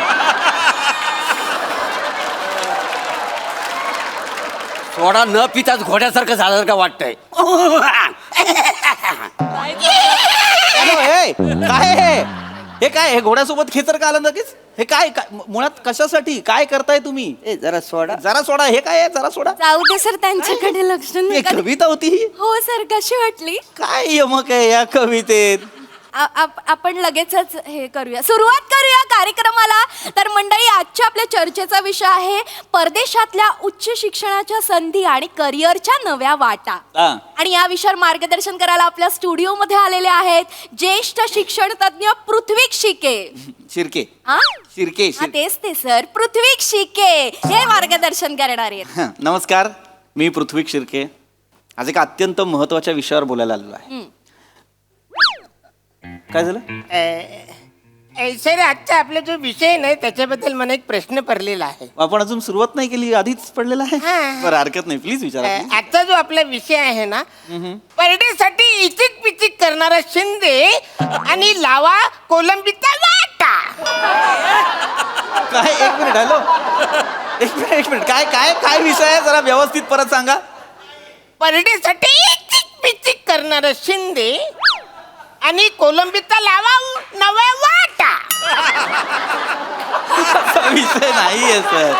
सोडा न पिताच घोड्यासारखं झालं का वाटतंय. हॅलो, काय हे काय, हे घोड्यासोबत खेचर का आलं लगेच? हे काय मुळात कशासाठी काय करताय तुम्ही? जरा सोडा, जरा सोडा. हे काय आहे, जरा सोडा? जाऊ दे सर, त्यांच्याकडे लक्ष ही नका. कविता होती ही? हो सर, कशी वाटली? काय यमक आहे या कवितेत? आपण लगेचच हे करूया, सुरुवात करूया कार्यक्रमाला. तर मंडळी, आजच्या आपल्या चर्चेचा विषय आहे परदेशातल्या उच्च शिक्षणाच्या संधी आणि करिअरच्या नव्या वाटा. आणि या विषयावर मार्गदर्शन करायला आपल्या स्टुडिओमध्ये आलेले आहेत ज्येष्ठ शिक्षण तज्ञ पृथ्वी शिके. शिर्के हा? शिर्के हा, तेच ते सर, पृथ्वी शिके हे मार्गदर्शन करणार आहेत. नमस्कार, मी पृथ्वी शिर्के. आज एका अत्यंत महत्वाच्या विषयावर बोलायला आलेलो आहे. काय झालं? सर आजचा आपला जो विषय नाही त्याच्याबद्दल मला एक प्रश्न पडलेला आहे. आपण अजून सुरुवात नाही केली, आधीच पडलेला आहे. बरं, हरकत नाही, प्लीज विचारा. आजचा जो आपला विषय आहे ना, परडेसाठी इचिक पिचिक करणारा शिंदे आणि लावा कोलंबीचा वाटा. काय? एक मिनिट, हॅलो, एक मिनिट, काय काय काय विषय आहे, जरा व्यवस्थित परत सांगा. परडेसाठी इचिक पिचिक करणारा शिंदे आणि कोलंबीचा लावा नवा वाटा. असा विषय नाहीये सर,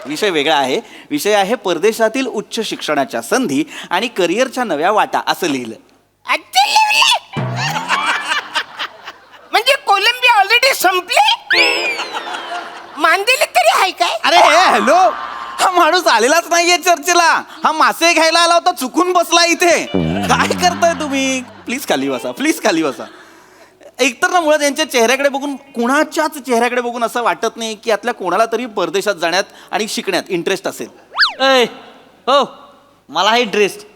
विषय वेगळा आहे. विषय आहे परदेशातील उच्च शिक्षणाच्या संधी आणि करिअरच्या नव्या वाटा, असं लिहिलं. म्हणजे कोलंबी ऑलरेडी संपले, मांदेली तरी आहे काय? अरे हॅलो, हा माणूस आलेलाच नाहीये चर्चेला. हा मासे घ्यायला आला होता, चुकून बसला इथे. काय करताय तुम्ही? प्लीज खाली बसा, प्लीज खाली बसा. एकतर ना मुळात यांच्या चेहऱ्याकडे बघून, कुणाच्याच चेहऱ्याकडे बघून असं वाटत नाही की यातल्या कोणाला तरी परदेशात जाण्यात आणि शिकण्यात इंटरेस्ट असेल. हो, मला हा इंटरेस्ट.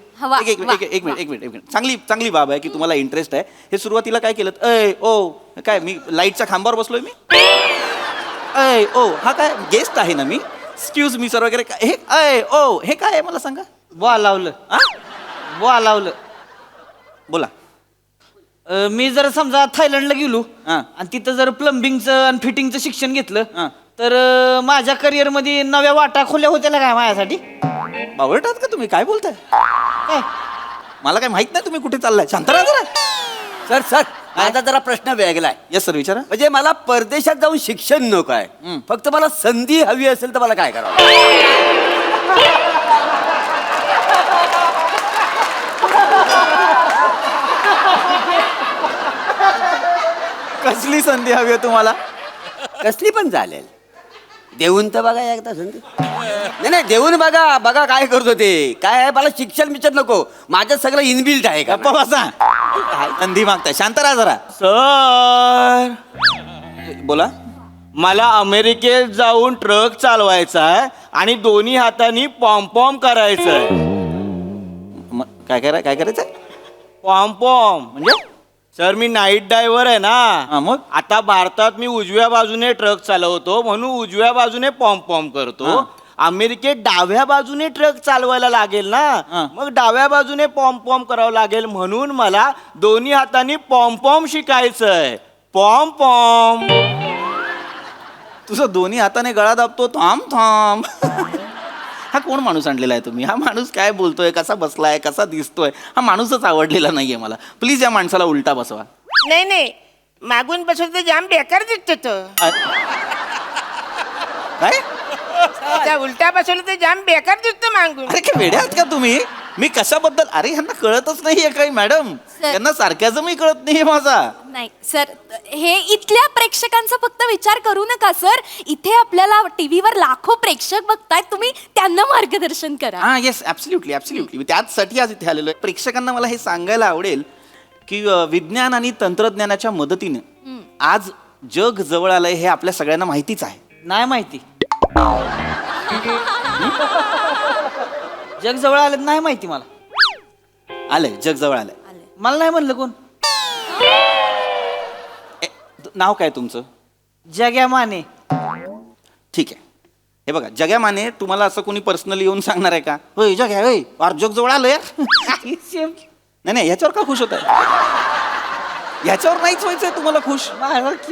एक मिनिट. चांगली बाब आहे की तुम्हाला इंटरेस्ट आहे. हे सुरुवातीला काय केलं? काय मी लाईटच्या खांबावर बसलोय मी? हा काय गेस्ट आहे ना मी? एक्सक्यूज मी सर वगैरे काय हे काय आहे मला सांगा. बुवा लावलं. बोला. मी जर समजा थायलंडला गेलो आणि तिथं जर प्लंबिंगचं आणि फिटिंगचं शिक्षण घेतलं तर माझ्या करिअर मध्ये नव्या वाटा खुल्या होत्या काय माझ्यासाठी? बावळटात का तुम्ही? काय बोलताय? काय मला काय माहित नाही तुम्ही कुठे चाललाय. शांत राहा जरा. सर माझा जरा प्रश्न वेगळा आहे. येस सर, विचारा. म्हणजे मला परदेशात जाऊन शिक्षण नको आहे, फक्त मला संधी हवी असेल तर मला काय करावं? कसली संधी हवी आहे तुम्हाला? कसली पण चालेल, देऊन तर बघा एकदा संधी. नाही देऊन बघा काय करतो ते. काय आहे, मला शिक्षण बिक्षण नको, माझं सगळं इनबिल्ट आहे. का बसा, संधी मागताय. शांत राहा जरा. सर बोला. मला अमेरिकेत जाऊन ट्रक चालवायचा आहे आणि दोन्ही हातांनी पॉम करायचं आहे. काय करायचंय? पॉम म्हणजे सर मी नाईट ड्रायव्हर आहे ना. मग आता भारतात मी उजव्या बाजूने ट्रक चालवतो म्हणून उजव्या बाजूने पॉम करतो. अमेरिकेत डाव्या बाजूने ट्रक चालवायला लागेल ना, मग डाव्या बाजूने पॉम करावं लागेल म्हणून मला दोन्ही हातांनी पॉम शिकायचंय. पॉम तुझं दोन्ही हाताने गळा दाबतो, थांब. हा कोण माणूस आणलेला आहे तुम्ही? हा माणूस काय बोलतोय, कसा बसलाय, कसा दिसतोय, हा माणूसच आवडलेला नाहीये मला. प्लीज या माणसाला उलटा बसवा. नाही मागून बसवलं तर जाम बेकार दिसतो तो. काय? त्या उलटा बसवलं तर जाम बेकार दिसतो मागून. अरे काय वेडे आहात का तुम्ही? मी कशाबद्दल? अरे ह्यांना कळतच नाहीये काही मॅडम. यांना सारख्याचंही कळत नाहीये माझा. नाही सर, हे इथल्या प्रेक्षकांचा फक्त विचार करू नका सर. इथे आपल्याला टीव्हीवर लाखो प्रेक्षक बघतायत, तुम्ही त्यांना मार्गदर्शन करा. हा येस, ऍब्सल्युटली. त्याचसाठी आज इथे आलेलो आहे. प्रेक्षकांना मला हे सांगायला आवडेल की विज्ञान आणि तंत्रज्ञानाच्या मदतीने आज जग जवळ आलंय हे आपल्या सगळ्यांना माहितीच आहे. नाही माहिती. जग जवळ आलं नाही माहिती मला. आलंय, जग जवळ आलंय. मला नाही म्हणलं कोण. नाव काय तुमचं? जग्या माने. ठीक आहे. हे बघा, जग्या माने तुम्हाला असं कोणी पर्सनली येऊन सांगणार आहे का? होय जग्या, होय फार जग जवळ आलंय. नाही ह्याच्यावर का खुश होत आहे? ह्याच्यावर नाहीच व्हायचंय तुम्हाला खुश.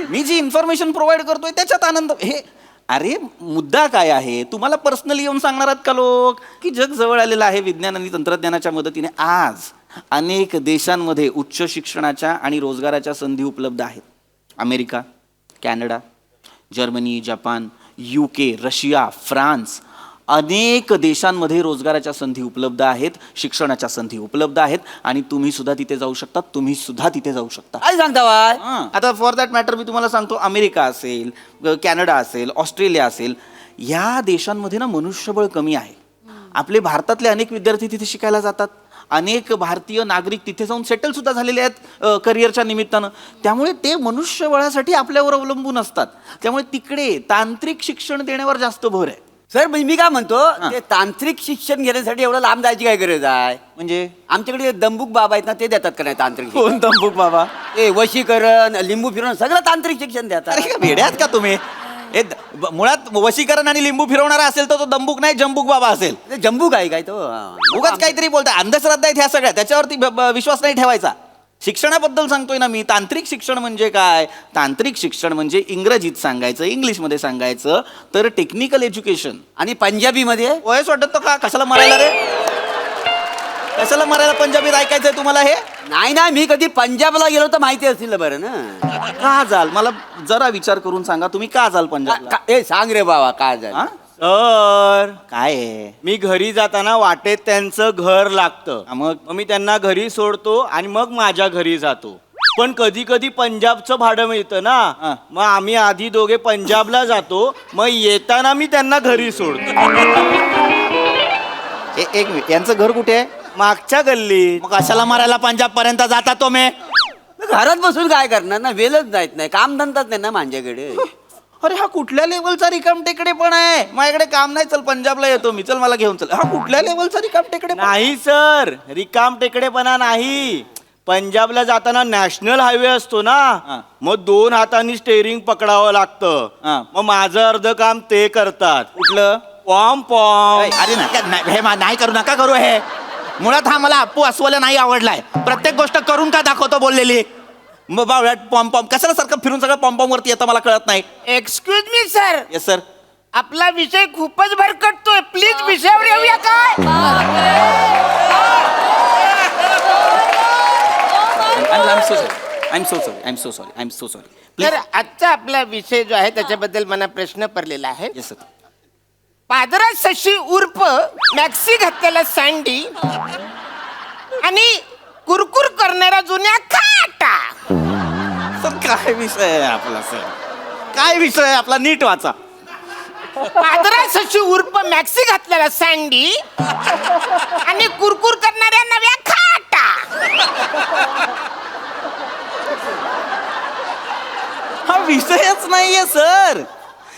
मी जी इन्फॉर्मेशन प्रोव्हाइड करतोय त्याच्यात आनंद. हे अरे मुद्दा काय आहे? तुम्हाला पर्सनली येऊन सांगणार आहेत का लोक की जग जवळ आलेलं आहे विज्ञान आणि तंत्रज्ञानाच्या मदतीने? आज अनेक देशांमध्ये उच्च शिक्षणाच्या आणि रोजगाराच्या संधी उपलब्ध आहेत. America, Canada, Germany, Japan, UK, Russia, France, अनेक देशांमध्ये रोजगाराच्या संधी उपलब्ध आहेत, शिक्षणाच्या संधी उपलब्ध आहेत आणि तुम्ही सुद्धा तिथे जाऊ शकता. काय सांगता बाय? आता फॉर दॅट मॅटर मी तुम्हाला सांगतो, अमेरिका असेल, कॅनडा असेल, ऑस्ट्रेलिया असेल, या देशांमध्ये ना मनुष्यबळ कमी आहे. आपले भारतातले अनेक विद्यार्थी तिथे शिकायला जातात. अनेक भारतीय नागरिक तिथे जाऊन सेटल सुद्धा झालेले आहेत करिअरच्या निमित्तानं. त्यामुळे ते मनुष्यबळासाठी आपल्यावर अवलंबून असतात. त्यामुळे तिकडे तांत्रिक शिक्षण देण्यावर जास्त भर आहे. सर मी काय म्हणतो ते तांत्रिक शिक्षण घेण्यासाठी एवढं लांब जायची काय गरज आहे? म्हणजे आमच्याकडे दंबुक बाबा आहेत ना, ते देतात का नाही तांत्रिक शिक्षण? कोण तंबूक बाबा? ते वशीकरण, लिंबू फिरवणं सगळं तांत्रिक शिक्षण देतात. अरे काय वेड्यात का तुम्ही? मुळात वशीकरण आणि लिंबू फिरवणारा असेल तर तो दंबूक नाही जंबूक बाबा असेल. ते जंबूक आहे काय तो? उगाच काहीतरी बोलताय. अंधश्रद्धा आहेत ह्या सगळ्या, त्याच्यावरती विश्वास नाही ठेवायचा. शिक्षणाबद्दल सांगतोय ना मी. तांत्रिक शिक्षण म्हणजे काय? तांत्रिक शिक्षण म्हणजे इंग्रजीत सांगायचं, इंग्लिशमध्ये सांगायचं तर टेक्निकल एज्युकेशन. आणि पंजाबीमध्ये वयस वाटत तो का? कशाला मरायला रे? कशाला मरायला पंजाबीत ऐकायचंय तुम्हाला हे? नाही ना, मी कधी पंजाबला गेलो तर माहिती असेल बरं ना. का जाल? मला जरा विचार करून सांगा, तुम्ही का जाल पंजाबला? ए सांग रे बाबा काय झालं? सर काय आहे? मी घरी जाताना वाटेत त्यांचं घर लागतं. मग मी त्यांना घरी सोडतो आणि मग माझ्या घरी जातो. पण कधी कधी पंजाबचं भाडं मिळतं ना, मग आम्ही आधी दोघे पंजाबला जातो, मग येताना मी त्यांना घरी सोडतो. एक मिनिट, यांचं घर कुठे आहे? मागच्या गल्लीत. मग कशाला मारायला पंजाब पर्यंत जाता तो? मी घरात बसून काय करणार ना, वेळच जायत नाही, काम धंदाच नाही ना माझ्याकडे. अरे हा कुठल्या लेवलचा रिकाम टेकडे पण आहे? माझ्याकडे काम नाही, चल पंजाबला येतो मी, चल मला घेऊन चल. हा कुठल्या लेवलचा रिकाम टेकडे? नाही सर, रिकाम टेकडेपणा नाही. पंजाबला जाताना नॅशनल हायवे असतो ना, मग 2 हातांनी स्टेअरिंग पकडावं लागतं. मग माझं अर्ध काम ते करतात. कुठलं? पॉम पॉम. अरे हे नाही करू नका करू हे. मुळात हा मला अप्पू अस्वल नाही आवडलाय. प्रत्येक गोष्ट करून का दाखवतो बोललेली. मग बावळ्यात पॉम पॉम कशाला सारखं फिरून सगळं पॉम पॉम वरती येतं मला कळत नाही. Excuse me sir. Yes sir. आपला विषय खूपच भरकटतोय, प्लीज विषयावर येऊया काय? I am so sorry. तर आजचा आपला विषय जो आहे त्याच्याबद्दल मला प्रश्न पडलेला आहे. Yes sir. पादरा शशी उर्फ मॅक्सी घातलेला सँडी आणि कुरकुर करणारा जुन्या खाटा. सर काय विषय आहे आपला? सर काय विषय आहे आपला? नीट वाचा. पादरा शशी उर्फ मॅक्सी घातलेला सँडी आणि कुरकुर करणाऱ्या नव्या खाटा. हा विषयच नाहीये सर.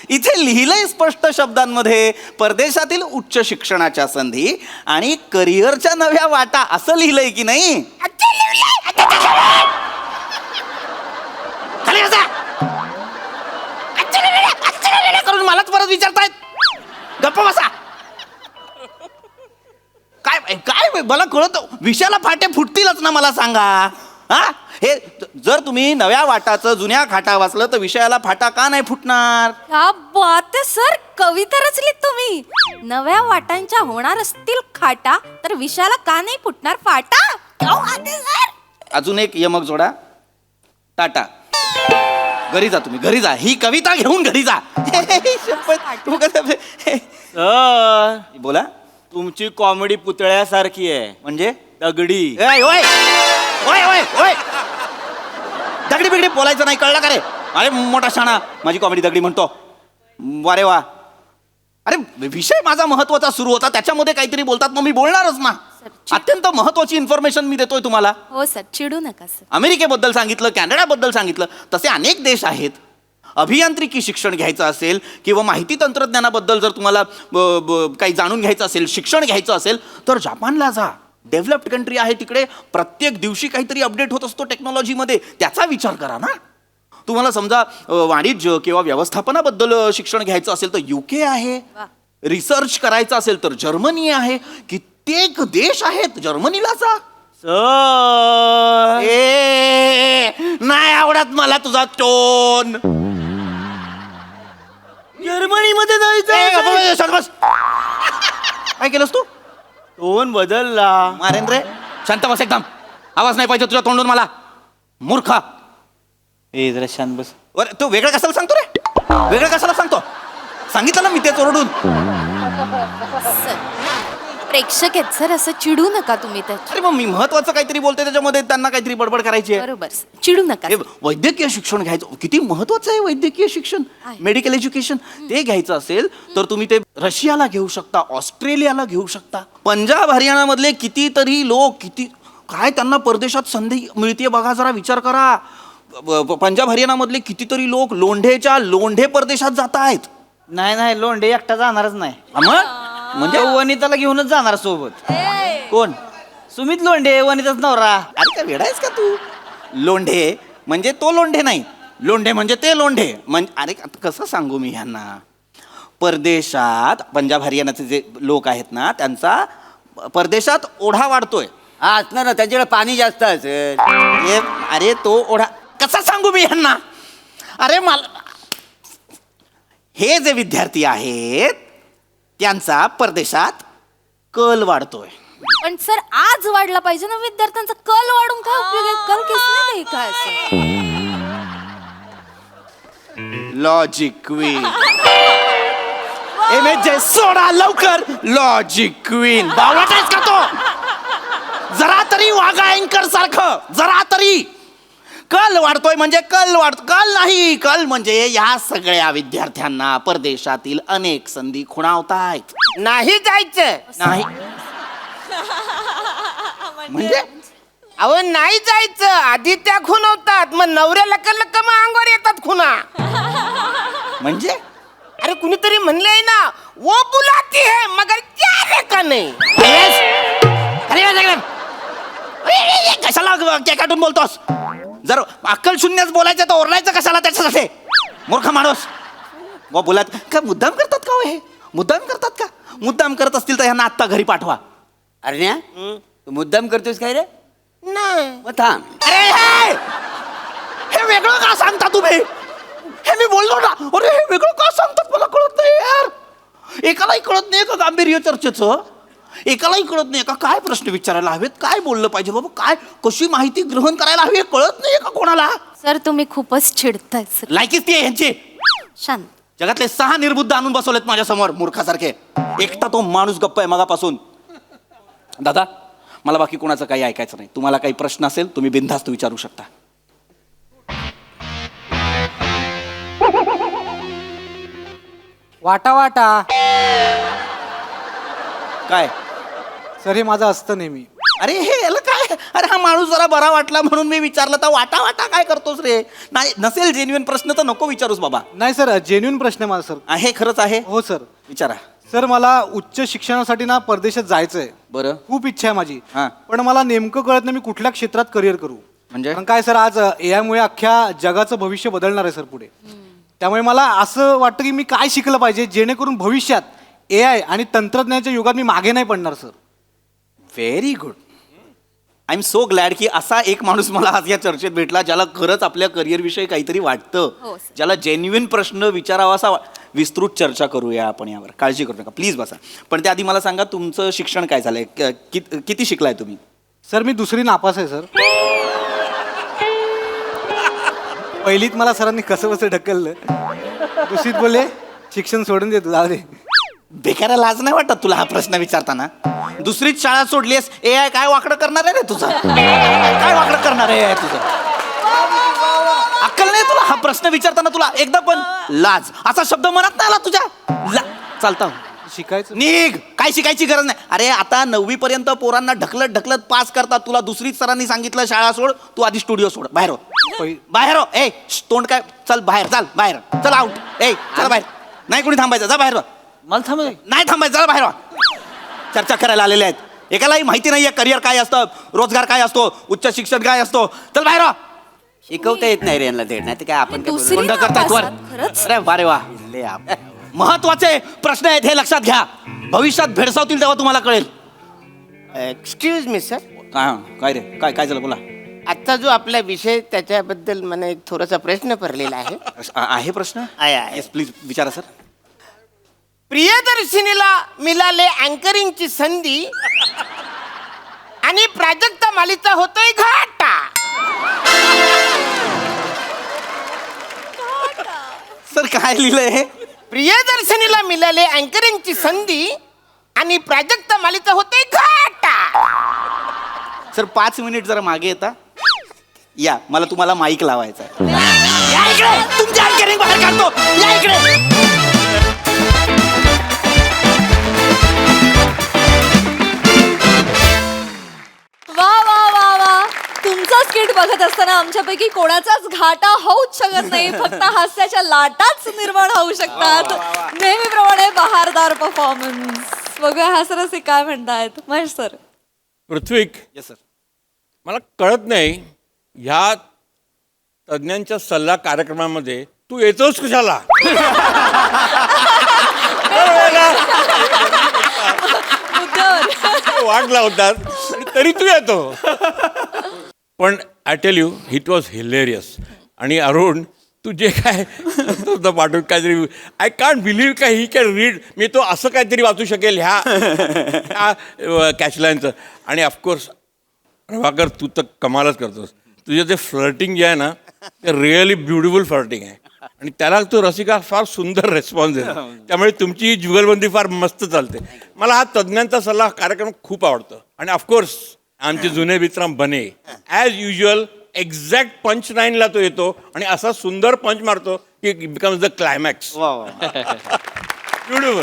इथे लिहिलंय स्पष्ट शब्दांमध्ये परदेशातील उच्च शिक्षणाच्या संधी आणि करिअरच्या नव्या वाटा असं लिहिलंय की नाही? करून मलाच परत विचारतायत. गप्प बसा. काय काय मला कळत. विषयाला फाटे फुटतीलच ना, मला सांगा. हा हे जर तुम्ही नव्या वाटाचं जुन्या खाटा वाचलं तर विषयाला फाटा का नाही फुटणार? क्या बात आहे सर, कविता रचलीत तुम्ही. नव्या वाटांच्या होणार असतील खाटा तर विषयाला का नाही फुटणार फाटा? क्या बात आहे सर. अजून एक यमक जोडा. टाटा. घरी जा तुम्ही, घरी जा. ही कविता घेऊन घरी जा. सर बोला. तुमची कॉमेडी पुतळ्यासारखी आहे. म्हणजे दगडी. ओय ओय ओय ओय ओय. दगडी बिगडी बोलायचं नाही, कळलं का रे? अरे मोठा शाणा, माझी कॉमेडी दगडी म्हणतो. वारे वा. अरे विषय माझा महत्वाचा सुरू होता, त्याच्यामध्ये काहीतरी बोलतात, मग मी बोलणारच ना. अत्यंत महत्वाची इन्फॉर्मेशन मी देतोय तुम्हाला. हो सर, चिडू नका सर. अमेरिकेबद्दल सांगितलं, कॅनडाबद्दल सांगितलं. तसे अनेक देश आहेत. अभियांत्रिकी शिक्षण घ्यायचं असेल किंवा माहिती तंत्रज्ञानाबद्दल जर तुम्हाला काही जाणून घ्यायचं असेल, शिक्षण घ्यायचं असेल तर जपानला जा. डेव्हलप्ड कंट्री आहे, तिकडे प्रत्येक दिवशी काहीतरी अपडेट होत असतो टेक्नॉलॉजीमध्ये. त्याचा विचार करा ना. तुम्हाला समजा वाणिज्य किंवा व्यवस्थापनाबद्दल शिक्षण घ्यायचं असेल तर UK आहे. रिसर्च करायचं असेल तर जर्मनी आहे. कित्येक देश आहेत, जर्मनीला जा. नाही आवडत मला तुझा टोन. जर्मनीमध्ये जायचं. काय केलंस तू? टोन बदलला. मारेन रे. शांत बस एकदम. आवाज नाही पाहिजे तुझ्या तोंडून मला. मूर्खा. जरा शांत बस. अरे तू वेगळं कशाला सांगतो रे? वेगळं कशाला सांगतो? सांगितलं ना मी तेच ओरडून. प्रेक्षक आहेत सर, असं चिडू नका तुम्ही. अरे मग मी महत्वाचं काहीतरी बोलते, त्याच्यामध्ये त्यांना काहीतरी बडबड करायची आहे. बरोबर, चिडू नका. वैद्यकीय शिक्षण घ्यायचं किती महत्वाचं आहे. वैद्यकीय शिक्षण, मेडिकल एज्युकेशन ते घ्यायचं असेल तर तुम्ही ते रशियाला घेऊ शकता, ऑस्ट्रेलियाला घेऊ शकता. पंजाब हरियाणामधले कितीतरी लोक काय त्यांना परदेशात संधी मिळते बघा, जरा विचार करा. पंजाब हरियाणामधले कितीतरी लोक लोंढे परदेशात जात आहेत. नाही लोंढे एकटा जाणारच नाही मग म्हणजे वनिताला घेऊनच जाणार सोबत. कोण? सुमित लोंढे वनिताच नवरा. अरे काय वेडायस का तू? लोंढे म्हणजे तो लोंढे नाही, लोंढे म्हणजे ते लोंढे. म्हणजे अरे आता कसं सांगू मी ह्यांना, परदेशात पंजाब हरियाणाचे जे लोक आहेत ना त्यांचा परदेशात ओढा वाढतोय. हा असणार ना, त्यांच्याकडे पाणी जास्त असेल. अरे तो ओढा कसा सांगू मी ह्यांना? अरे मला हे जे विद्यार्थी आहेत त्यांचा परदेशात कल वाढतोय. पण सर आज वाढला पाहिजे ना, विद्यार्थ्यांचा कल वाढून काय उपयोग आहे? कल केस नाही काय असं. लॉजिक क्वीन सोडा लवकर. लॉजिक क्वीन बावळाटायस का तो? जरा तरी वागा अँकर सारखं, जरा तरी. कल वाढतोय म्हणजे कल वाढतो, कल नाही. कल म्हणजे या सगळ्या विद्यार्थ्यांना परदेशातील अनेक संधी खुणावतायत. नाही जायचं. नाही म्हणजे अहो नाही जायचं. आधी त्या खुणवतात, मग नवऱ्याला कल मग अंगावर येतात खुणा. म्हणजे अरे कुणीतरी म्हणलंय ना, वो बुलाती है मगर क्या रे का नाही. कशाला काटून बोलतोस? जर अक्कल शून्यच बोलायचं तर ओरडायचं कशाला त्याच्यासाठी? मूर्ख माणूस. व बोलात का मुद्दाम करतात का? हे मुद्दाम करतात का? मुद्दाम करत असतील तर ह्यांना आत्ता घरी पाठवा. अरे तू मुद्दाम करतोस काय रे? नाही. मग थांब. अरे हे वेगळं का सांगता तुम्ही? हे मी बोललो ना. अरे हे वेगळं का सांगतात मला कळत नाही यार. एकालाही कळत नाही का गांभीर्य चर्चेचं? एकालाही कळत नाही का काय प्रश्न विचारायला हवेत, काय बोललं पाहिजे बाबा, काय कशी माहिती ग्रहण करायला हवी, कळत नाही का कोणाला? सर तुम्ही खूपच चिडताय सर. लायकीच ती आहे ह्यांची. शांत. जगातले 6 निर्बुद्ध आणून बसवलेत माझ्या समोर मूर्खासारखे. एकटा तो माणूस गप्प आहे मगापासून. दादा मला बाकी कोणाचं काही ऐकायचं नाही. तुम्हाला काही प्रश्न असेल तुम्ही बिनधास्त विचारू शकता. वाटा वाटा काय सर, हे माझं असतं नेहमी. अरे हे याला काय? अरे हा माणूस जरा बरा वाटला म्हणून मी विचारलं तर वाटा वाटा काय करतोस रे? नाही नसेल जेन्युइन प्रश्न तर नको विचारूस बाबा. नाही सर, जेन्युइन प्रश्न आहे माझा सर. आहे खरंच आहे? हो सर. विचारा. सर मला उच्च शिक्षणासाठी ना परदेशात जायचंय. बरं. खूप इच्छा आहे माझी. हां. पण मला नेमकं कळत नाही मी कुठल्या क्षेत्रात करिअर करू. म्हणजे कारण काय सर, आज AI मुळे अख्ख्या जगाचं भविष्य बदलणार आहे सर पुढे. त्यामुळे मला असं वाटतं की मी काय शिकलं पाहिजे जेणेकरून भविष्यात AI आणि तंत्रज्ञानाच्या युगात मी मागे नाही पडणार sir. Very good. I am so glad की असा एक माणूस मला आज या चर्चेत भेटला ज्याला खरंच आपल्या करिअर विषयी काहीतरी वाटतं, ज्याला जेन्युइन प्रश्न विचारावा असा. विस्तृत चर्चा करूया आपण यावर, काळजी करू नका, प्लीज बसा. पण त्याआधी मला सांगा तुमचं शिक्षण काय झालंय, किती शिकलाय तुम्ही? सर मी 2री नापास आहे सर. पहिलीत मला सरांनी कसं कसं ढकललं, 2रीत बोलले शिक्षण सोडून देतो, जाऊ दे. बेकारा लाज नाही वाटत तुला हा प्रश्न विचारताना? 2रीत शाळा सोडलीस, AI काय वाकडं करणार आहे रे तुझं? काय वाकडं करणार आहे AI तुझं? अक्कल नाही तुला हा प्रश्न विचारताना? तुला एकदा पण लाज असा शब्द मनात नाही आला तुझ्या? चालता शिकायचं. निघ, काय शिकायची गरज नाही. अरे आता 9वी पर्यंत पोरांना ढकलत ढकलत पास करतात. तुला 2रीत सरांनी सांगितलं शाळा सोड, तू आधी स्टुडिओ सोड, बाहेर हो. बाहेर हो. ए तोंड काय, चल बाहेर, चल बाहेर, चल आउट. ए चल बाहेर, नाही कोणी थांबायचं, जा बाहेर. मला थांबायचं नाही थांबायचं, चला बाहेर. चर्चा करायला आलेले आहेत. एकालाही माहिती नाहीये करिअर काय असतं, रोजगार काय असतो, उच्च शिक्षण काय असतो. चल बाहेर. शिकवता येत नाही रे यांना ते, नाही तर काय आपण काय दुसरी बोलू? बंद करतात वर. अरे वारे वा, महत्वाचे प्रश्न आहेत हे लक्षात घ्या. भविष्यात भेडसावतील तेव्हा तुम्हाला कळेल. एक्सक्यूज मी सर, काय रे, काय काय झालं बोला. आजचा जो आपला विषय त्याच्याबद्दल मला एक थोडासा प्रश्न पडलेला आहे. आहे प्रश्न? आहे. प्लीज विचारा सर. प्रियदर्शिनीला मिळाले अँकरिंगची संधी आणि प्राजक्ता मालीचा होतोय घाटा. सर काय लिहिलंय हे? प्रियदर्शनीला मिळाले अँकरिंगची संधी आणि प्राजक्ता मालीचा होतोय घाटा. सर 5 मिनिट जरा मागे येता या, मला तुम्हाला माईक लावायचा आहे. या इकडे, तुमच्या अँकरिंग बाहेर काढतो, या इकडे. वा वा वा वा, तुमचं तुमचा स्किट बघत असताना आमच्यापैकी कोणाचाच घाटा होऊच शकत नाही, फक्त हास्याच्या लाटाच निर्माण होऊ शकतात. नेहमीप्रमाणे बहारदार परफॉर्मन्स. बघूया हासरस काय म्हणतायत महेश सर. पृथ्वीक, येस सर. मला कळत नाही ह्या तज्ञांच्या सल्ला कार्यक्रमामध्ये तू येतोस कशाला? वाट लावतात आणि तरी तू येतो. पण I tell you it was hilarious. आणि अरुण तू जे काय पाठवून काहीतरी आय कांट बिलीव्ह काय ही कॅन रीड. मी तो असं काहीतरी वाचू शकेल ह्या कॅचलाईनचं. आणि ऑफकोर्स प्रभाकर तू तर कमालच करतोस. तुझे ते फ्लर्टिंग जे आहे ना ते रिअली ब्युटिफुल फ्लर्टिंग आहे आणि त्याला तो रसिका फार सुंदर रिस्पॉन्स देतो. त्यामुळे तुमची ही जुगलबंदी फार मस्त चालते. मला हा तज्ञांचा सल्ला कार्यक्रम खूप आवडतो. आणि ऑफकोर्स आमचे जुने विक्रम बने ॲज युजल एक्झॅक्ट पंच लाईनला तो येतो आणि असा सुंदर पंच मारतो की becomes the climax. Beautiful.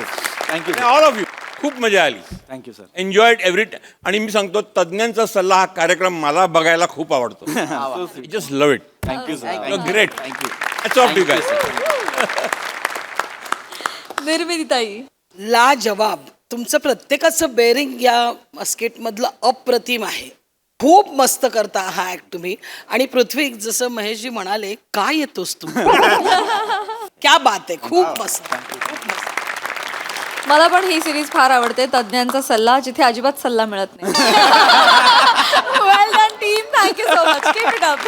Thank you all of you. खूप मजा आली. Thank you sir. Enjoyed every. आणि मी सांगतो तज्ञांचा सल्ला हा कार्यक्रम मला बघायला खूप आवडतो. Just love it. Thank you sir. Great. Thank you. That's all you guys. निर्मितीताई. लाजवाब. तुमचं प्रत्येकाचं बेरिंग या स्किट मधलं अप्रतिम आहे. खूप मस्त करता हा ऍक्ट तुम्ही. आणि पृथ्वी जसं महेशजी म्हणाले काय येतोस तू. क्या बात आहे. खूप मस्त. मला पण ही सिरीज फार आवडते. तज्ञांचा सल्ला जिथे अजिबात सल्ला मिळत नाही. Well done team. Thank you so much. Keep it up.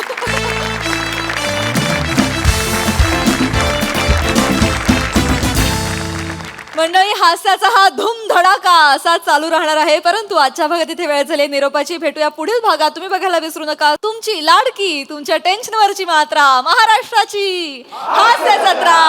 मंडळी हास्याचा हा धूमधडाका असा चालू राहणार आहे. परंतु आजच्या भागात इथे वेळ झाली निरोपाची. भेटूया पुढील भागात. तुम्ही बघायला विसरू नका तुमची लाडकी तुमच्या टेन्शनवरची मात्रा महाराष्ट्राची हास्य जत्रा.